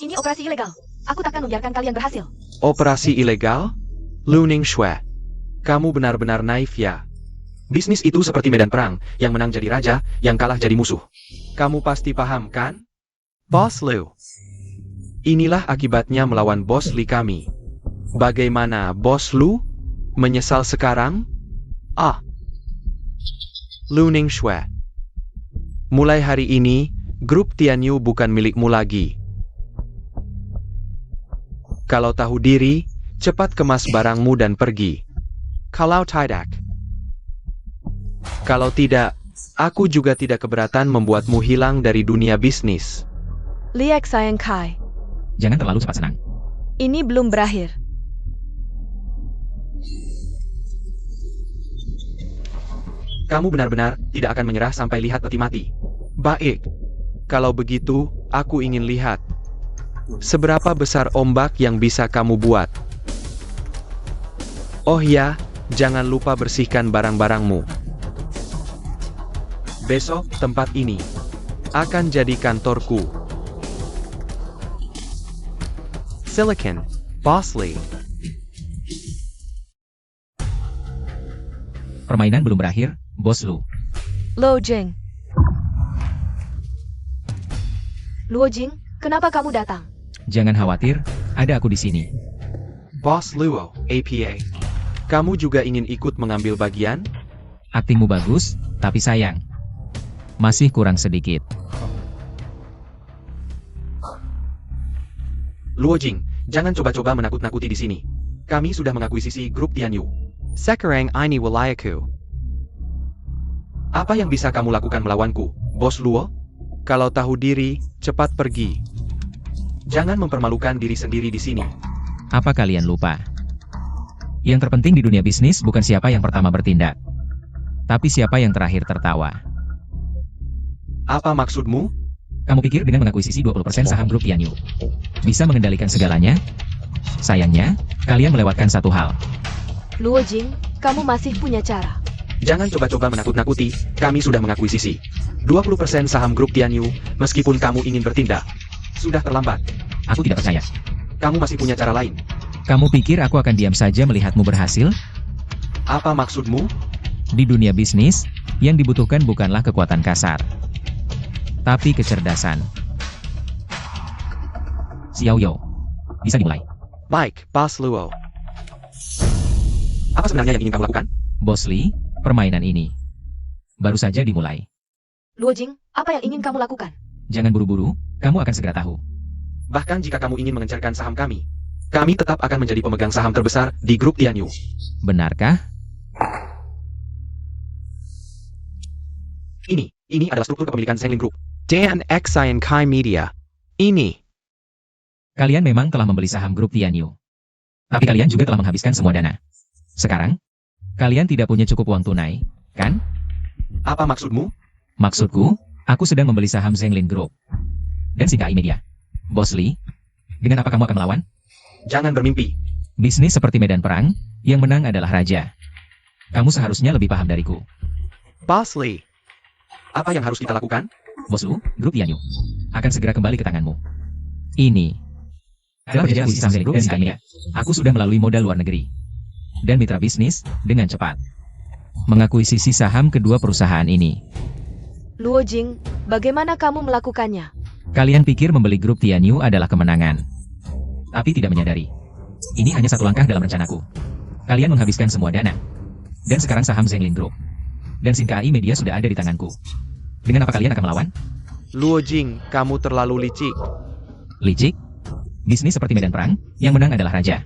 ini operasi ilegal. Aku takkan membiarkan kalian berhasil. Operasi ilegal? Luning Shui. Kamu benar-benar naif ya. Bisnis itu seperti medan perang, yang menang jadi raja, yang kalah jadi musuh. Kamu pasti paham kan? Boss Lu. Inilah akibatnya melawan Boss Li kami. Bagaimana Boss Lu? Menyesal sekarang? Ah. Luning Shui. Mulai hari ini, grup Tianyu bukan milikmu lagi. Kalau tahu diri, cepat kemas barangmu dan pergi. Kalau tidak. Kalau tidak, aku juga tidak keberatan membuatmu hilang dari dunia bisnis. Liek Sayang Kai, Jangan terlalu cepat senang. ini belum berakhir. Kamu benar-benar tidak akan menyerah sampai lihat peti mati. Baik. Kalau begitu, aku ingin lihat. Seberapa besar ombak yang bisa kamu buat? Oh ya, jangan lupa bersihkan barang-barangmu. Besok, tempat ini akan jadi kantorku. Silicon, Boss Li. Permainan belum berakhir, Bos Lu. Lo Jing, Luo Jing, kenapa kamu datang? Jangan khawatir, ada aku di sini. Boss Luo, APA. Kamu juga ingin ikut mengambil bagian? Aktingmu bagus, tapi sayang. Masih kurang sedikit. Luo Jing, jangan coba-coba menakut-nakuti di sini. Kami sudah mengakuisisi grup Tianyu. Sekarang ini wilayahku. Apa yang bisa kamu lakukan melawanku, Bos Luo? Kalau tahu diri, cepat pergi. Jangan mempermalukan diri sendiri di sini. Apa kalian lupa? Yang terpenting di dunia bisnis bukan siapa yang pertama bertindak, tapi siapa yang terakhir tertawa. Apa maksudmu? Kamu pikir dengan mengakuisisi 20% saham grup Tianyu bisa mengendalikan segalanya? Sayangnya, kalian melewatkan satu hal. Luo Jing, kamu masih punya cara. Jangan coba-coba menakut-nakuti, kami sudah mengakuisisi 20% saham grup Tianyu, meskipun kamu ingin bertindak. Sudah terlambat. Aku tidak percaya. Kamu masih punya cara lain. Kamu pikir aku akan diam saja melihatmu berhasil? Apa maksudmu? Di dunia bisnis, yang dibutuhkan bukanlah kekuatan kasar, tapi kecerdasan. Xiao Yo, bisa dimulai. Baik, Boss Luo. Apa sebenarnya yang ingin kamu lakukan? Bos Li, permainan ini baru saja dimulai. Luo Jing, apa yang ingin kamu lakukan? Jangan buru-buru, kamu akan segera tahu. Bahkan jika kamu ingin mengencarkan saham kami tetap akan menjadi pemegang saham terbesar di grup Tianyu. Benarkah? Ini adalah struktur kepemilikan Zhengling Group. Dan Xian Kai Media. Ini. Kalian memang telah membeli saham grup Tianyu. Tapi kalian juga telah menghabiskan semua dana. Sekarang, kalian tidak punya cukup uang tunai, kan? Apa maksudmu? Maksudku, aku sedang membeli saham Zhengling Group dan Sinkai Media. Bos Li, dengan apa kamu akan melawan? Jangan bermimpi. Bisnis seperti medan perang, yang menang adalah raja. Kamu seharusnya lebih paham dariku. Boss Li. Apa yang harus kita lakukan? Bos Lu, grup Tianyu akan segera kembali ke tanganmu. Ini adalah perjanjian saham Zhengling Group dan Sinkai Media. Aku sudah melalui modal luar negeri dan mitra bisnis dengan cepat mengakuisisi saham kedua perusahaan ini. Luo Jing, bagaimana kamu melakukannya? Kalian pikir membeli grup Tianyu adalah kemenangan, tapi tidak menyadari. Ini hanya satu langkah dalam rencanaku. Kalian menghabiskan semua dana, dan sekarang saham Zhengling Group dan Sinkai Media sudah ada di tanganku. Dengan apa kalian akan melawan? Luo Jing, kamu terlalu licik. Licik? Bisnis seperti medan perang, yang menang adalah raja.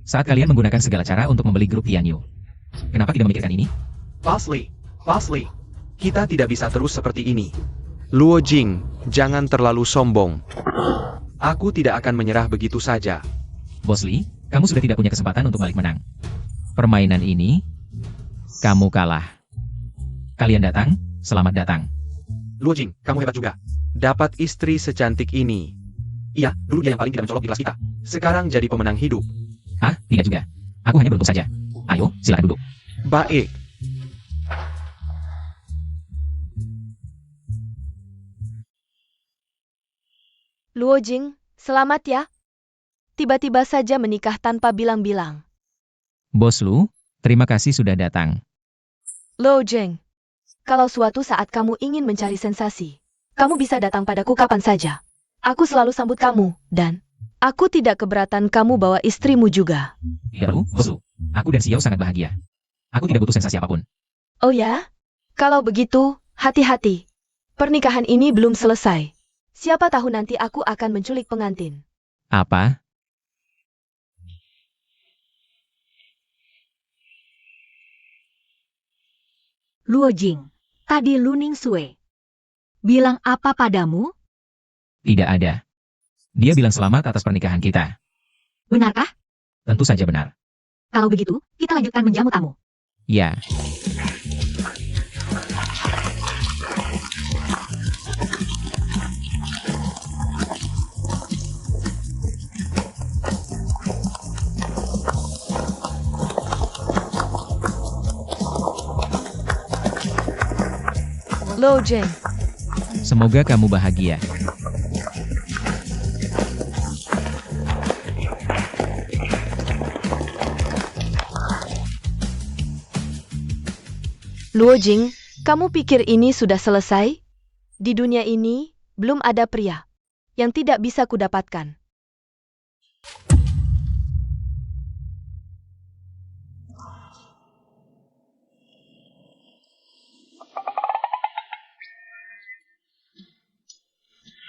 Saat kalian menggunakan segala cara untuk membeli grup Tianyu, kenapa tidak memikirkan ini? Boss Li. Kita tidak bisa terus seperti ini. Luo Jing, jangan terlalu sombong. Aku tidak akan menyerah begitu saja. Bos Li, kamu sudah tidak punya kesempatan untuk balik menang. Permainan ini, kamu kalah. Kalian datang, selamat datang. Luo Jing, kamu hebat juga. Dapat istri secantik ini. Iya, dulu dia yang paling tidak mencolok di kelas kita. Sekarang jadi pemenang hidup. Ah, tidak juga. Aku hanya beruntung saja. Ayo, silakan duduk. Baik. Luo Jing, selamat ya. Tiba-tiba saja menikah tanpa bilang-bilang. Bos Lu, terima kasih sudah datang. Luo Jing, kalau suatu saat kamu ingin mencari sensasi, kamu bisa datang padaku kapan saja. Aku selalu sambut kamu, dan aku tidak keberatan kamu bawa istrimu juga. Tidak perlu, Bos Lu. Aku dan Xiao sangat bahagia. Aku tidak butuh sensasi apapun. Oh ya? Kalau begitu, hati-hati. Pernikahan ini belum selesai. Siapa tahu nanti aku akan menculik pengantin. Apa? Luo Jing, tadi Lu Ningsue bilang apa padamu? Tidak ada. Dia bilang selamat atas pernikahan kita. Benarkah? Tentu saja benar. Kalau begitu, kita lanjutkan menjamu tamu. Ya. Luo Jing, Semoga kamu bahagia. Luo Jing, kamu pikir ini sudah selesai? Di dunia ini, belum ada pria yang tidak bisa kudapatkan.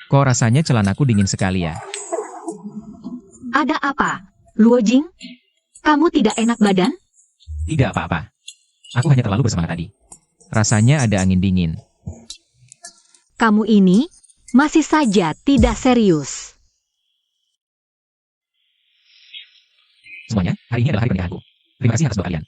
Kok rasanya celanaku dingin sekali ya? Ada apa? Luo Jing? Kamu tidak enak badan? Tidak apa-apa. Aku hanya terlalu bersemangat tadi. Rasanya ada angin dingin. Kamu ini masih saja tidak serius. Semuanya, hari ini adalah hari pernikahanku. Terima kasih atas doa kalian.